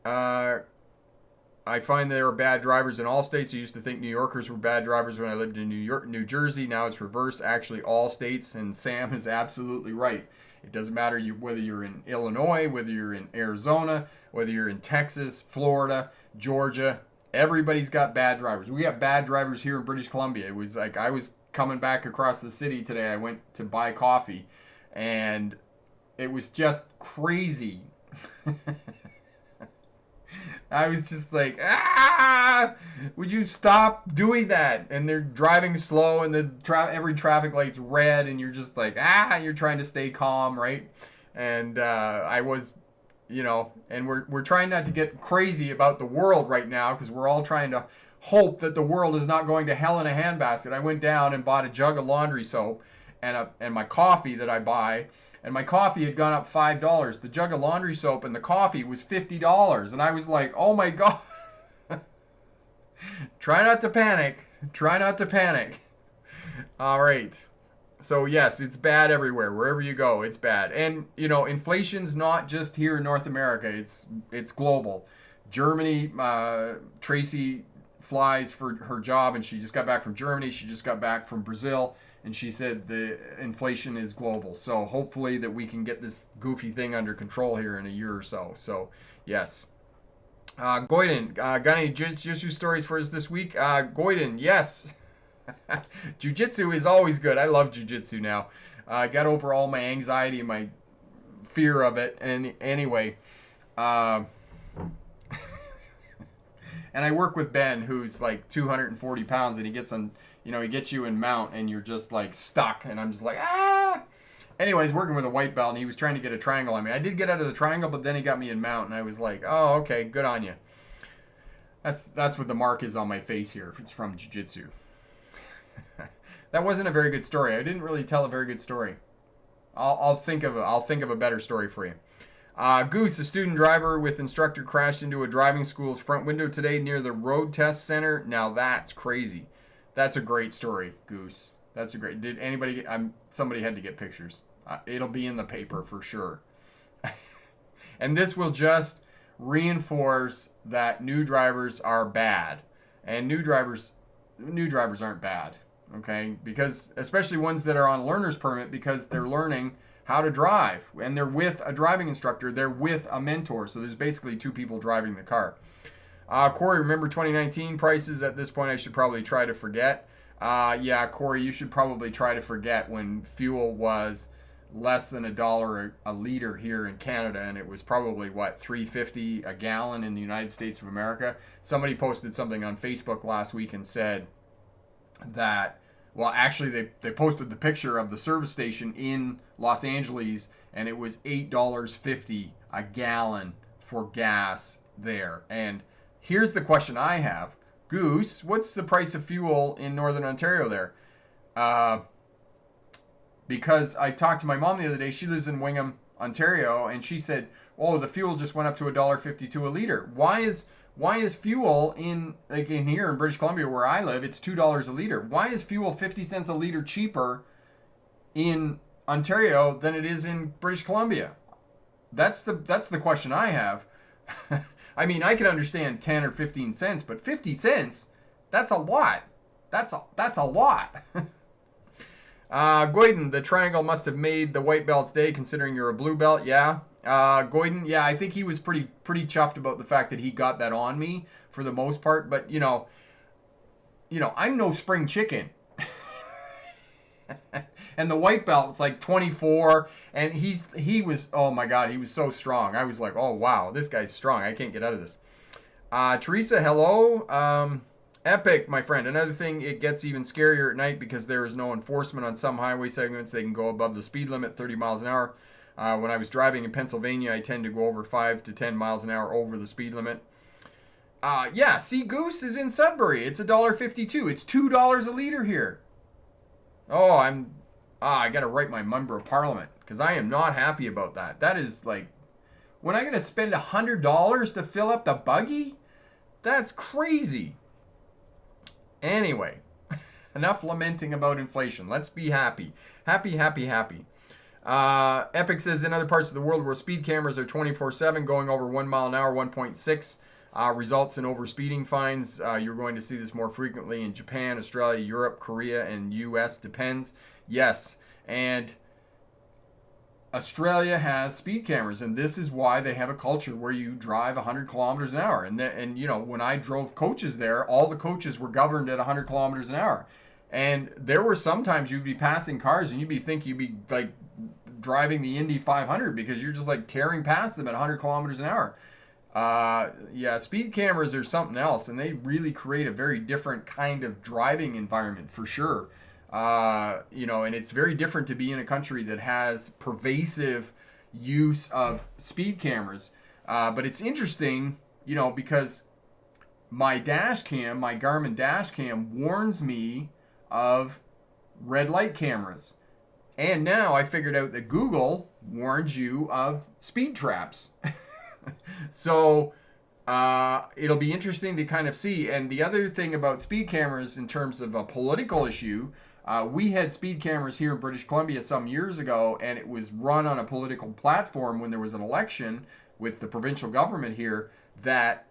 I find there are bad drivers in all states. I used to think New Yorkers were bad drivers when I lived in New Jersey. Now it's reversed. Actually, all states, and Sam is absolutely right. It doesn't matter whether you're in Illinois, whether you're in Arizona, whether you're in Texas, Florida, Georgia. Everybody's got bad drivers. We got bad drivers here in British Columbia. It was like I was coming back across the city today. I went to buy coffee, and it was just crazy. I was just like, would you stop doing that? And they're driving slow, and every traffic light's red, and you're just like, you're trying to stay calm, right? And I was, and we're trying not to get crazy about the world right now, because we're all trying to hope that the world is not going to hell in a handbasket. I went down and bought a jug of laundry soap and my coffee that I buy. And my coffee had gone up $5. The jug of laundry soap and the coffee was $50. And I was like, oh my God. Try not to panic. Try not to panic. All right. So yes, it's bad everywhere. Wherever you go, it's bad. And, inflation's not just here in North America. It's global. Germany, Tracy flies for her job, and she just got back from Germany. She just got back from Brazil. and she said the inflation is global. So hopefully that we can get this goofy thing under control here in a year or so. So yes. Goyden, got any jiu-jitsu stories for us this week? Goyden, yes. Jiu-jitsu is always good. I love jiu-jitsu now. I got over all my anxiety and my fear of it. And anyway, and I work with Ben, who's like 240 pounds, and he gets on, he gets you in mount, and you're just like stuck, and I'm just like, ah. Anyways, working with a white belt, and he was trying to get a triangle on me. I did get out of the triangle, but then he got me in mount, and I was like, oh, okay, good on you. That's what the mark is on my face here. If it's from jiu-jitsu. That wasn't a very good story. I didn't really tell a very good story. I'll think of a better story for you. Goose, a student driver with instructor, crashed into a driving school's front window today near the road test center. Now that's crazy. That's a great story, Goose. That's a great. Did anybody? Somebody had to get pictures. It'll be in the paper for sure. And this will just reinforce that new drivers are bad, and new drivers aren't bad. Okay, because especially ones that are on learner's permit, because they're learning how to drive, and they're with a driving instructor, they're with a mentor, so there's basically two people driving the car. Corey, remember 2019 prices? At this point I should probably try to forget. Yeah, Corey, you should probably try to forget when fuel was less than $1 a liter here in Canada, and it was probably $3.50 a gallon in the United States of America. Somebody posted something on Facebook last week and said that, well, actually they posted the picture of the service station in Los Angeles, and it was $8.50 a gallon for gas there. And here's the question I have. Goose, what's the price of fuel in Northern Ontario there? Because I talked to my mom the other day. She lives in Wingham, Ontario, and she said, oh, the fuel just went up to $1.52 a liter. Why is fuel in here in British Columbia where I live, it's $2 a liter? Why is fuel 50 cents a liter cheaper in Ontario than it is in British Columbia? That's the question I have. I mean, I can understand 10 or 15 cents, but 50 cents, that's a lot. That's a lot. Goyden, the triangle must have made the white belt's day, considering you're a blue belt. Yeah. Goyden, yeah, I think he was pretty chuffed about the fact that he got that on me for the most part. But I'm no spring chicken. And the white belt's like 24, and he was, oh my God, he was so strong. I was like, oh wow, this guy's strong. I can't get out of this. Teresa, hello. Epic, my friend. Another thing, it gets even scarier at night because there is no enforcement on some highway segments. They can go above the speed limit, 30 miles an hour. When I was driving in Pennsylvania, I tend to go over 5 to 10 miles an hour over the speed limit. Yeah, see, Goose is in Sudbury. It's $1.52. It's $2 a liter here. Oh, I got to write my member of parliament because I am not happy about that. That is like, when I got to spend $100 to fill up the buggy? That's crazy. Anyway, enough lamenting about inflation. Let's be happy. Happy. Epic says in other parts of the world where speed cameras are 24/7, going over 1 mile an hour, 1.6 results in overspeeding fines. You're going to see this more frequently in Japan, Australia, Europe, Korea, and U.S. Depends. Yes, and Australia has speed cameras, and this is why they have a culture where you drive 100 kilometers an hour. And when I drove coaches there, all the coaches were governed at 100 kilometers an hour. And there were sometimes you'd be passing cars and you'd be like driving the Indy 500 because you're just like tearing past them at 100 kilometers an hour. Yeah, speed cameras are something else, and they really create a very different kind of driving environment for sure. And it's very different to be in a country that has pervasive use of speed cameras. But it's interesting, because my Garmin dash cam warns me of red light cameras. And now I figured out that Google warns you of speed traps. So it'll be interesting to kind of see. And the other thing about speed cameras in terms of a political issue, we had speed cameras here in British Columbia some years ago, and it was run on a political platform when there was an election with the provincial government here that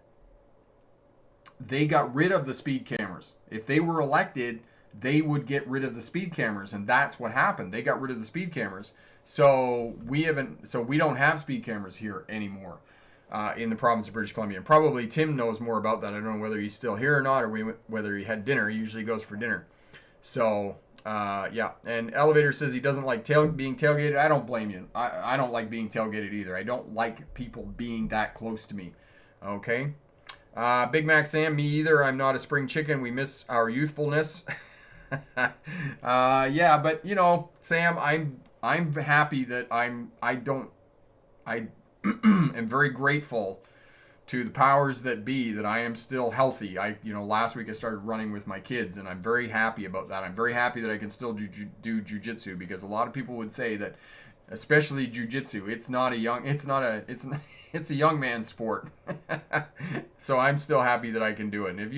they got rid of the speed cameras. If they were elected, they would get rid of the speed cameras, and that's what happened. They got rid of the speed cameras. So we don't have speed cameras here anymore in the province of British Columbia. And probably Tim knows more about that. I don't know whether he's still here or not, or whether he had dinner. He usually goes for dinner. So yeah. And Elevator says he doesn't like being tailgated. I don't blame you. I don't like being tailgated either. I don't like people being that close to me. Okay. Big Mac Sam, me either. I'm not a spring chicken. We miss our youthfulness. Yeah, but you know, Sam, I'm happy that I am very grateful to the powers that be that I am still healthy. Last week I started running with my kids, and I'm very happy about that. I'm very happy that I can still do jujitsu, because a lot of people would say that, especially jujitsu, it's a young man's sport. So I'm still happy that I can do it. And if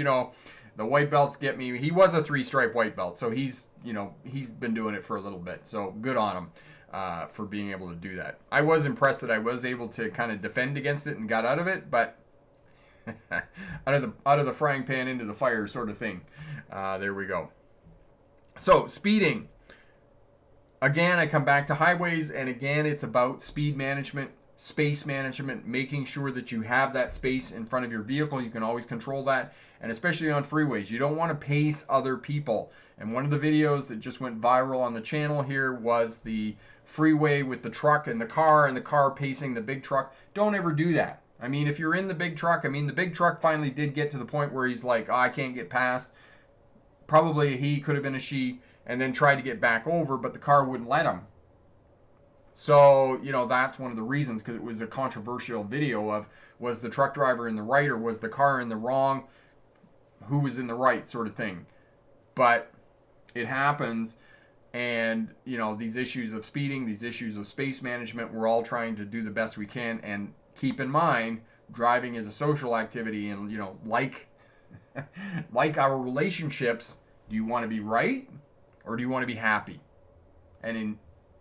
the white belts get me, he was a 3-stripe white belt, so he's been doing it for a little bit. So good on him. For being able to do that. I was impressed that I was able to kind of defend against it and got out of it, but out of the frying pan into the fire sort of thing. There we go. So speeding. Again, I come back to highways, and again, it's about speed management, space management, making sure that you have that space in front of your vehicle. You can always control that, and especially on freeways, you don't want to pace other people. And one of the videos that just went viral on the channel here was the freeway with the truck and the car pacing the big truck. Don't ever do that. I mean, if you're in the big truck, the big truck finally did get to the point where he's like, I can't get past. Probably he, could have been a she, and then tried to get back over, but the car wouldn't let him. So, that's one of the reasons, because it was a controversial video of, was the truck driver in the right or was the car in the wrong? Who was in the right, sort of thing. But it happens, and, these issues of speeding, these issues of space management, we're all trying to do the best we can, and keep in mind, driving is a social activity, and, like our relationships, do you want to be right, or do you want to be happy? And in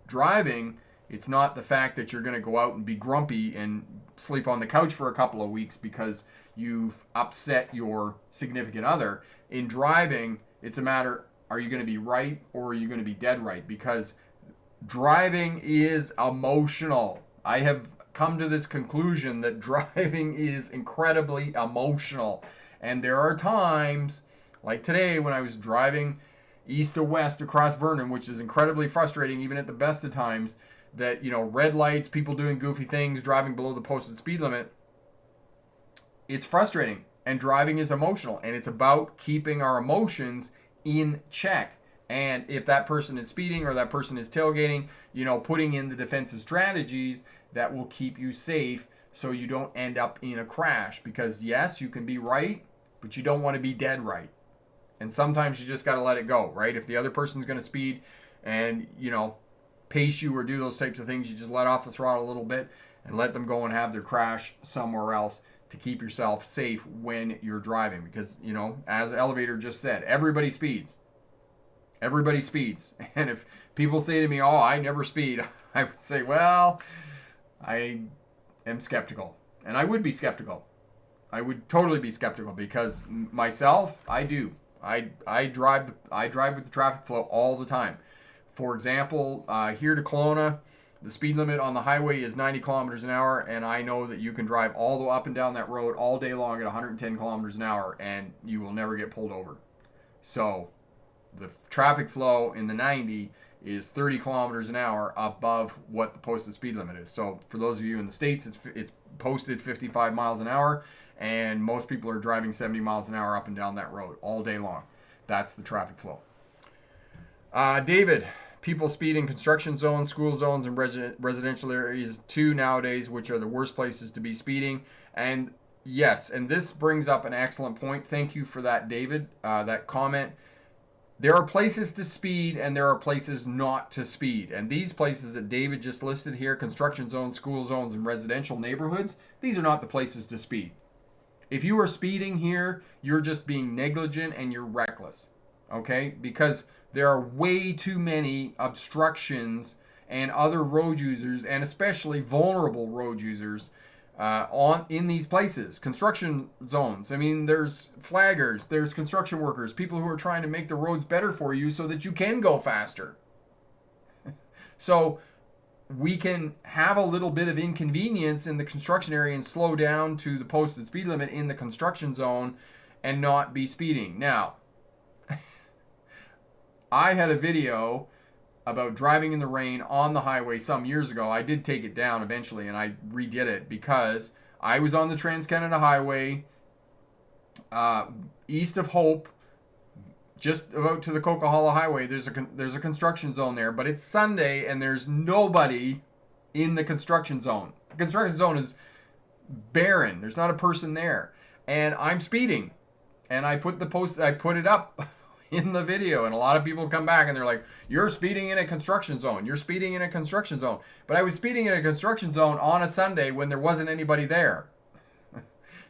driving, it's not the fact that you're going to go out and be grumpy and sleep on the couch for a couple of weeks because you've upset your significant other. In driving, it's a matter, are you going to be right or are you going to be dead right? Because driving is emotional. I have come to this conclusion that driving is incredibly emotional. And there are times, like today when I was driving east to west across Vernon, which is incredibly frustrating even at the best of times, that, red lights, people doing goofy things, driving below the posted speed limit. It's frustrating, and driving is emotional, and it's about keeping our emotions in check. And if that person is speeding or that person is tailgating, putting in the defensive strategies that will keep you safe so you don't end up in a crash. Because yes, you can be right, but you don't want to be dead right. And sometimes you just got to let it go, right? If the other person's going to speed and, pace you or do those types of things, you just let off the throttle a little bit and let them go and have their crash somewhere else to keep yourself safe when you're driving. Because, as Elevator just said, everybody speeds. Everybody speeds. And if people say to me, oh, I never speed, I would say, well, I am skeptical. And I would be skeptical. I would totally be skeptical, because myself, I do. I drive with the traffic flow all the time. For example, here to Kelowna, the speed limit on the highway is 90 kilometers an hour, and I know that you can drive all the way up and down that road all day long at 110 kilometers an hour, and you will never get pulled over. So the traffic flow in the 90 is 30 kilometers an hour above what the posted speed limit is. So for those of you in the States, it's posted 55 miles an hour, and most people are driving 70 miles an hour up and down that road all day long. That's the traffic flow. David, people speed in construction zones, school zones, and residential areas too nowadays, which are the worst places to be speeding. And yes, and this brings up an excellent point. Thank you for that, David, that comment. There are places to speed and there are places not to speed. And these places that David just listed here, construction zones, school zones, and residential neighborhoods, these are not the places to speed. If you are speeding here, you're just being negligent and you're reckless. Okay? Because there are way too many obstructions and other road users, and especially vulnerable road users, in these places, construction zones. I mean, there's flaggers, there's construction workers, people who are trying to make the roads better for you so that you can go faster. So we can have a little bit of inconvenience in the construction area and slow down to the posted speed limit in the construction zone and not be speeding. Now, I had a video about driving in the rain on the highway some years ago. I did take it down eventually, and I redid it because I was on the Trans-Canada Highway east of Hope, just about to the Coquihalla Highway. There's a construction zone there, but it's Sunday and there's nobody in the construction zone. The construction zone is barren. There's not a person there, and I'm speeding, and I put it up in the video, and a lot of people come back and they're like, "You're speeding in a construction zone. You're speeding in a construction zone." But I was speeding in a construction zone on a Sunday when there wasn't anybody there.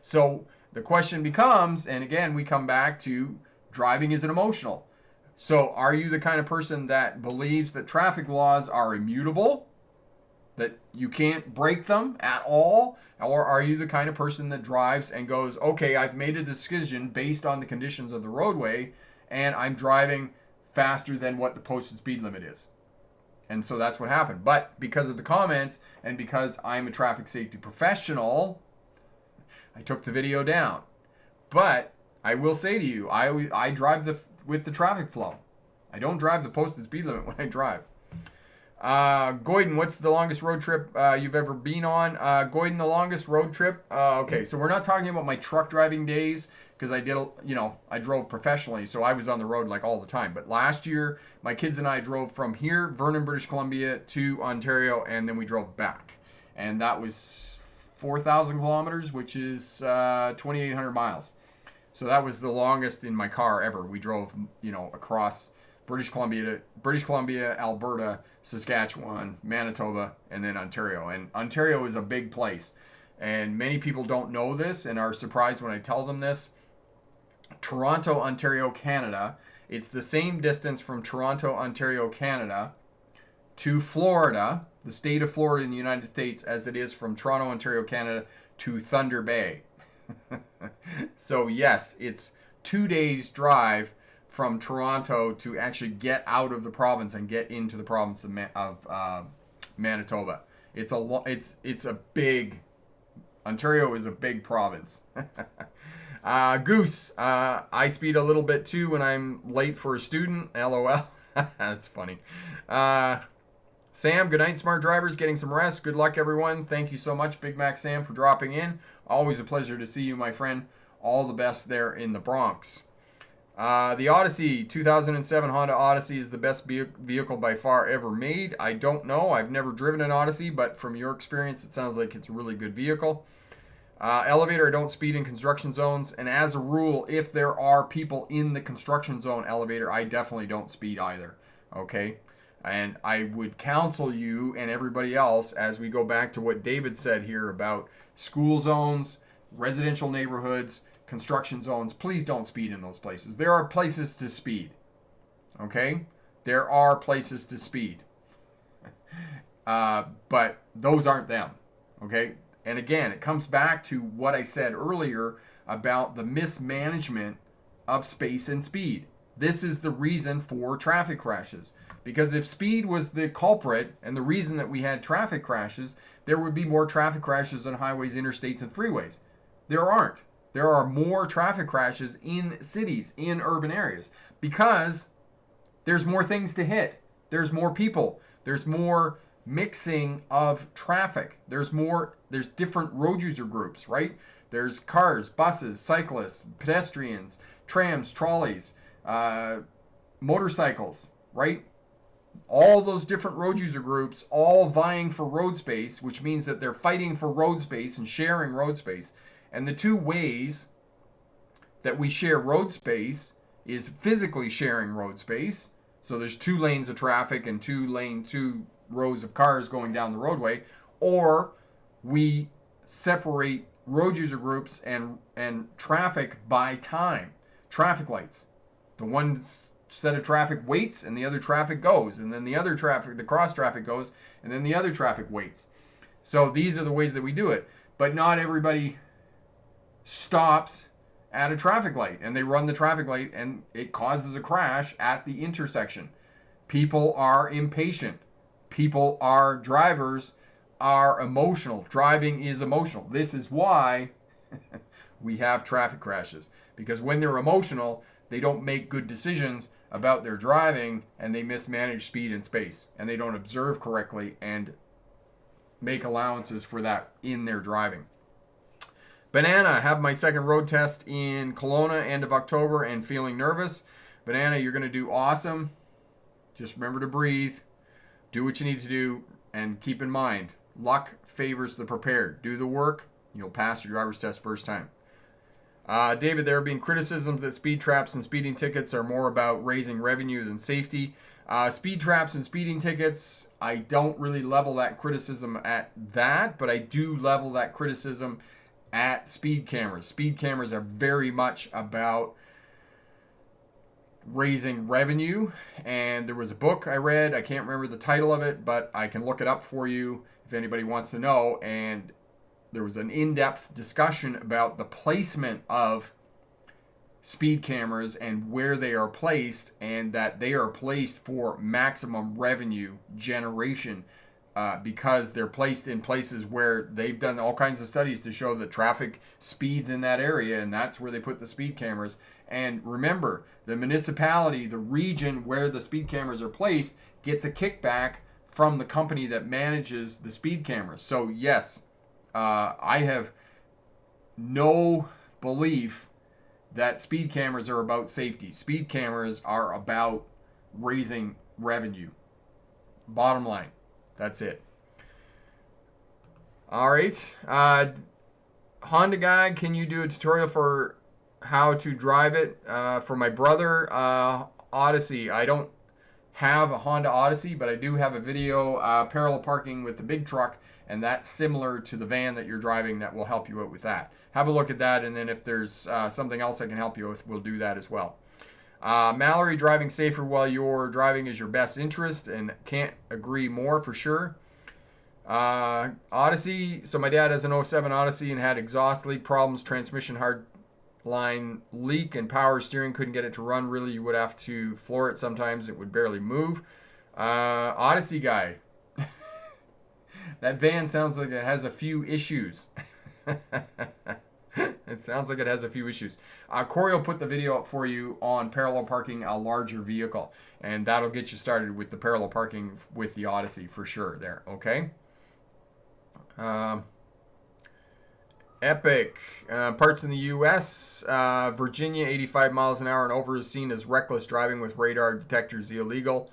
So the question becomes, and again, we come back to driving isn't emotional. So are you the kind of person that believes that traffic laws are immutable, that you can't break them at all? Or are you the kind of person that drives and goes, okay, I've made a decision based on the conditions of the roadway, and I'm driving faster than what the posted speed limit is? And so that's what happened. But because of the comments and because I'm a traffic safety professional, I took the video down. But I will say to you, I drive with the traffic flow. I don't drive the posted speed limit when I drive. Goyden, what's the longest road trip you've ever been on? Goyden, the longest road trip? Okay, so we're not talking about my truck driving days, because I drove professionally, so I was on the road like all the time. But last year, my kids and I drove from here, Vernon, British Columbia, to Ontario, and then we drove back. And that was 4,000 kilometers, which is 2,800 miles. So that was the longest in my car ever. We drove, across British Columbia, Alberta, Saskatchewan, Manitoba, and then Ontario. And Ontario is a big place. And many people don't know this and are surprised when I tell them this. Toronto, Ontario, Canada. It's the same distance from Toronto, Ontario, Canada to Florida, the state of Florida in the United States, as it is from Toronto, Ontario, Canada to Thunder Bay. So yes, it's 2 days drive from Toronto to actually get out of the province and get into the province of Manitoba. Ontario is a big province. Goose, I speed a little bit too when I'm late for a student. LOL. That's funny. Sam, good night, smart drivers. Getting some rest. Good luck, everyone. Thank you so much, Big Mac Sam, for dropping in. Always a pleasure to see you, my friend. All the best there in the Bronx. The Odyssey, 2007 Honda Odyssey is the best vehicle by far ever made. I don't know. I've never driven an Odyssey, but from your experience, it sounds like it's a really good vehicle. Elevator, I don't speed in construction zones. And as a rule, if there are people in the construction zone elevator, I definitely don't speed either. Okay? And I would counsel you and everybody else, as we go back to what David said here about school zones, residential neighborhoods, construction zones, please don't speed in those places. There are places to speed. Okay? There are places to speed. But those aren't them. Okay? And again, it comes back to what I said earlier about the mismanagement of space and speed. This is the reason for traffic crashes. Because if speed was the culprit and the reason that we had traffic crashes, there would be more traffic crashes on highways, interstates, and freeways. There aren't. There are more traffic crashes in cities, in urban areas, because there's more things to hit. There's more people. There's more mixing of traffic. There's different road user groups, right? There's cars, buses, cyclists, pedestrians, trams, trolleys, motorcycles, right? All those different road user groups all vying for road space, which means that they're fighting for road space and sharing road space. And the two ways that we share road space is physically sharing road space. So there's 2 lanes of traffic and 2 rows of cars going down the roadway, or we separate road user groups and traffic by time. Traffic lights. The one set of traffic waits and the other traffic goes, and then the cross traffic goes, and then the other traffic waits. So these are the ways that we do it. But not everybody stops at a traffic light, and they run the traffic light, and it causes a crash at the intersection. People are impatient. Drivers are emotional. Driving is emotional. This is why we have traffic crashes. Because when they're emotional, they don't make good decisions about their driving, and they mismanage speed and space, and they don't observe correctly and make allowances for that in their driving. Banana, have my second road test in Kelowna end of October and feeling nervous. Banana, you're going to do awesome. Just remember to breathe. Do what you need to do, and keep in mind, luck favors the prepared. Do the work. You'll pass your driver's test first time. David, there have been criticisms that speed traps and speeding tickets are more about raising revenue than safety. Speed traps and speeding tickets, I don't really level that criticism at that, but I do level that criticism at speed cameras. Speed cameras are very much about raising revenue, and there was a book I read, I can't remember the title of it, but I can look it up for you if anybody wants to know, and there was an in-depth discussion about the placement of speed cameras and where they are placed, and that they are placed for maximum revenue generation because they're placed in places where they've done all kinds of studies to show that traffic speeds in that area, and that's where they put the speed cameras. And remember, the municipality, the region where the speed cameras are placed, gets a kickback from the company that manages the speed cameras. So yes, I have no belief that speed cameras are about safety. Speed cameras are about raising revenue. Bottom line. That's it. All right. Honda guy, can you do a tutorial for how to drive it? For my brother, Odyssey. I don't have a Honda Odyssey, but I do have a video parallel parking with the big truck, and that's similar to the van that you're driving. That will help you out with that. Have a look at that, and then if there's something else I can help you with, we'll do that as well. Mallory, driving safer while you're driving is your best interest, and can't agree more for sure. Odyssey, so my dad has an '07 Odyssey and had exhaust leak problems, transmission hard line leak, and power steering. Couldn't get it to run. Really, you would have to floor it sometimes. It would barely move. Odyssey guy, that van sounds like it has a few issues. It sounds like it has a few issues. Corey will put the video up for you on parallel parking a larger vehicle, and that'll get you started with the parallel parking with the Odyssey for sure there, okay? Epic. Parts in the U.S. Virginia, 85 miles an hour and over is seen as reckless driving with radar detectors illegal.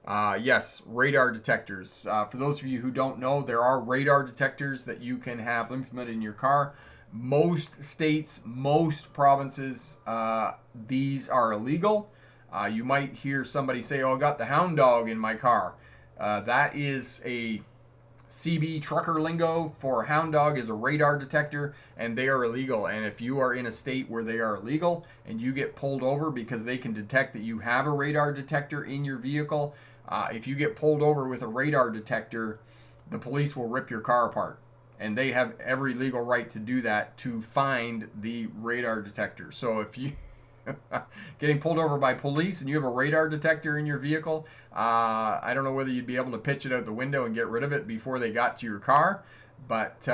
Yes, radar detectors. For those of you who don't know, there are radar detectors that you can have implemented in your car. Most states, most provinces, these are illegal. You might hear somebody say, oh, I got the hound dog in my car. That is a CB trucker lingo for hound dog is a radar detector, and they are illegal. And if you are in a state where they are illegal and you get pulled over because they can detect that you have a radar detector in your vehicle, if you get pulled over with a radar detector, the police will rip your car apart. And they have every legal right to do that, to find the radar detector. So if you getting pulled over by police and you have a radar detector in your vehicle, I don't know whether you'd be able to pitch it out the window and get rid of it before they got to your car. But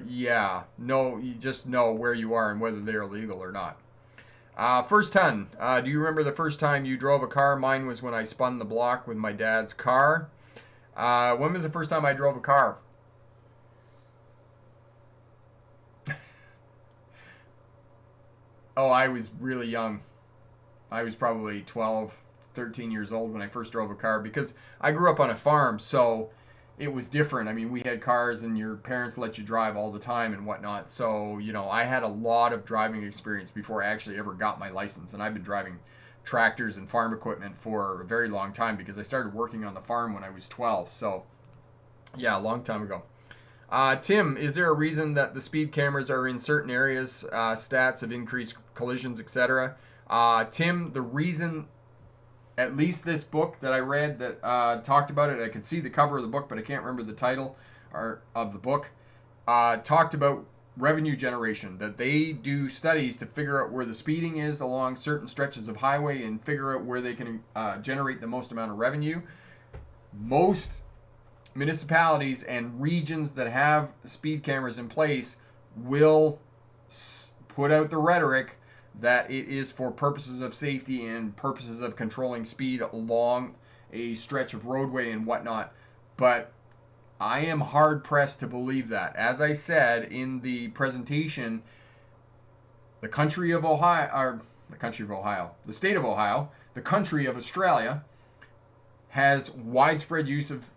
yeah, no, you just know where you are and whether they're illegal or not. First ton. Do you remember the first time you drove a car? Mine was when I spun the block with my dad's car. When was the first time I drove a car? Oh, I was really young. I was probably 12, 13 years old when I first drove a car, because I grew up on a farm, so it was different. I mean, we had cars and your parents let you drive all the time and whatnot. So, you know, I had a lot of driving experience before I actually ever got my license. And I've been driving tractors and farm equipment for a very long time because I started working on the farm when I was 12. So, yeah, a long time ago. Tim, is there a reason that the speed cameras are in certain areas, stats of increased collisions, etc.? Tim, the reason, at least this book that I read that talked about it, I could see the cover of the book, but I can't remember the title of the book. talked about revenue generation, that they do studies to figure out where the speeding is along certain stretches of highway and figure out where they can generate the most amount of revenue. Most municipalities and regions that have speed cameras in place will put out the rhetoric that it is for purposes of safety and purposes of controlling speed along a stretch of roadway and whatnot. But I am hard pressed to believe that. As I said in the presentation, the country of Ohio, or the state of Ohio, the country of Australia, has widespread use of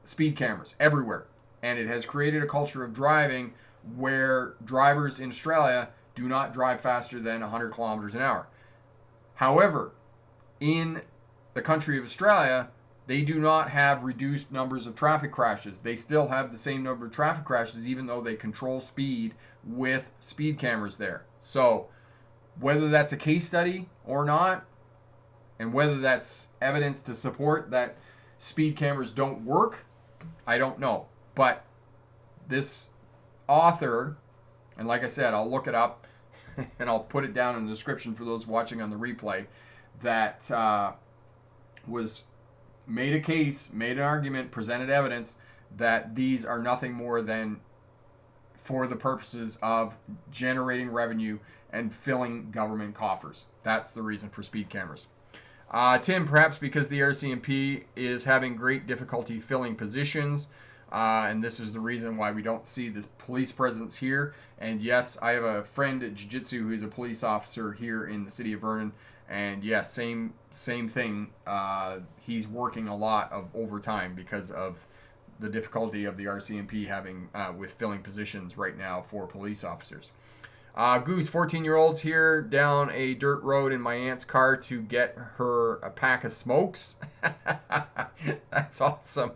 speed cameras everywhere. And it has created a culture of driving where drivers in Australia do not drive faster than 100 kilometers an hour. However, in the country of Australia, they do not have reduced numbers of traffic crashes. They still have the same number of traffic crashes, even though they control speed with speed cameras there. So, whether that's a case study or not, and whether that's evidence to support that speed cameras don't work, I don't know. But this author, and like I said, I'll look it up and I'll put it down in the description for those watching on the replay, that made a case, made an argument, presented evidence that these are nothing more than for the purposes of generating revenue and filling government coffers. That's the reason for speed cameras. Tim, perhaps because the RCMP is having great difficulty filling positions, and this is the reason why we don't see this police presence here. And yes, I have a friend at Jiu-Jitsu who's a police officer here in the city of Vernon, and yes, same thing. He's working a lot of overtime because of the difficulty of the RCMP having with filling positions right now for police officers. Goose, 14-year-old's here down a dirt road in my aunt's car to get her a pack of smokes. That's awesome.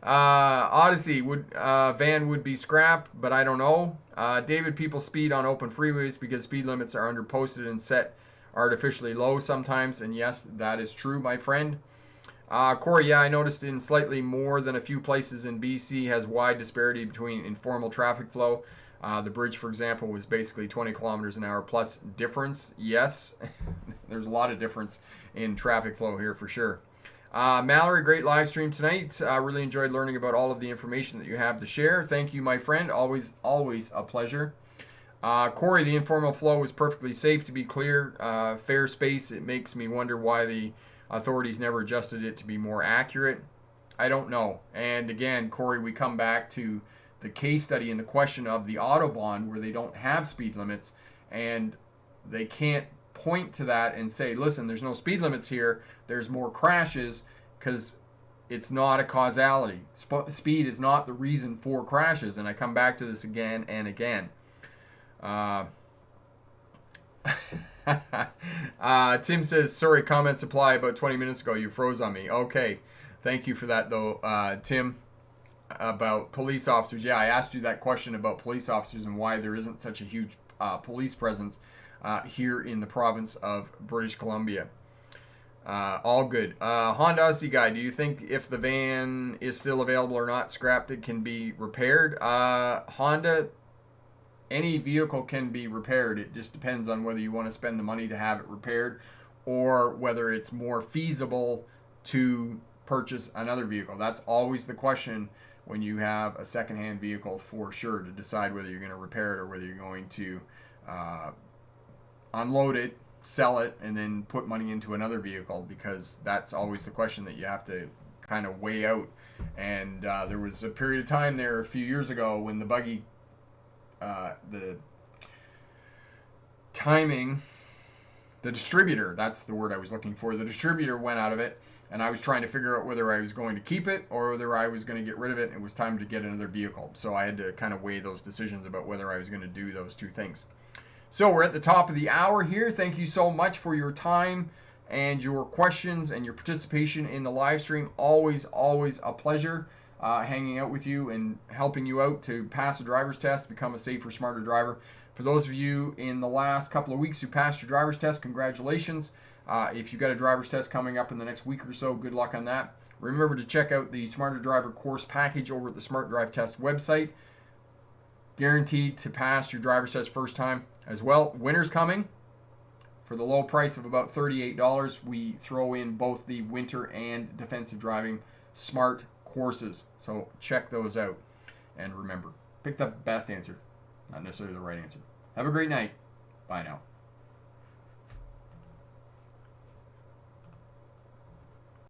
Odyssey, van would be scrap, but I don't know. David, people speed on open freeways because speed limits are underposted and set artificially low sometimes, and yes, that is true, my friend. Corey, yeah, I noticed in slightly more than a few places in BC has wide disparity between informal traffic flow. The bridge, for example, was basically 20 kilometers an hour plus difference. Yes, there's a lot of difference in traffic flow here for sure. Mallory, great live stream tonight. Really enjoyed learning about all of the information that you have to share. Thank you, my friend. Always a pleasure. Corey, the informal flow was perfectly safe, to be clear. Fair space, it makes me wonder why the authorities never adjusted it to be more accurate. I don't know. And again, Corey, we come back to the case study and the question of the Autobahn, where they don't have speed limits, and they can't point to that and say, listen, there's no speed limits here, there's more crashes, because it's not a causality. Speed is not the reason for crashes, and I come back to this again and again. Tim says, sorry, comments apply. About 20 minutes ago, you froze on me. Okay, thank you for that, though, Tim. About police officers, yeah, I asked you that question about police officers and why there isn't such a huge police presence here in the province of British Columbia. All good. Honda Aussie guy, do you think if the van is still available or not scrapped, it can be repaired? Honda, any vehicle can be repaired. It just depends on whether you want to spend the money to have it repaired or whether it's more feasible to purchase another vehicle. That's always the question when you have a secondhand vehicle, for sure, to decide whether you're going to repair it or whether you're going to unload it, sell it, and then put money into another vehicle, because that's always the question that you have to kind of weigh out. And there was a period of time there a few years ago when the buggy, the timing, the distributor, that's the word I was looking for, the distributor went out of it, and I was trying to figure out whether I was going to keep it or whether I was going to get rid of it, and it was time to get another vehicle. So I had to kind of weigh those decisions about whether I was going to do those two things. So we're at the top of the hour here. Thank you so much for your time and your questions and your participation in the live stream. Always a pleasure hanging out with you and helping you out to pass a driver's test, become a safer, smarter driver. For those of you in the last couple of weeks who passed your driver's test, congratulations. If you've got a driver's test coming up in the next week or so, good luck on that. Remember to check out the Smarter Driver course package over at the Smart Drive Test website. Guaranteed to pass your driver's test first time as well. Winter's coming. For the low price of about $38, we throw in both the winter and defensive driving smart courses. So check those out. And remember, pick the best answer, not necessarily the right answer. Have a great night. Bye now.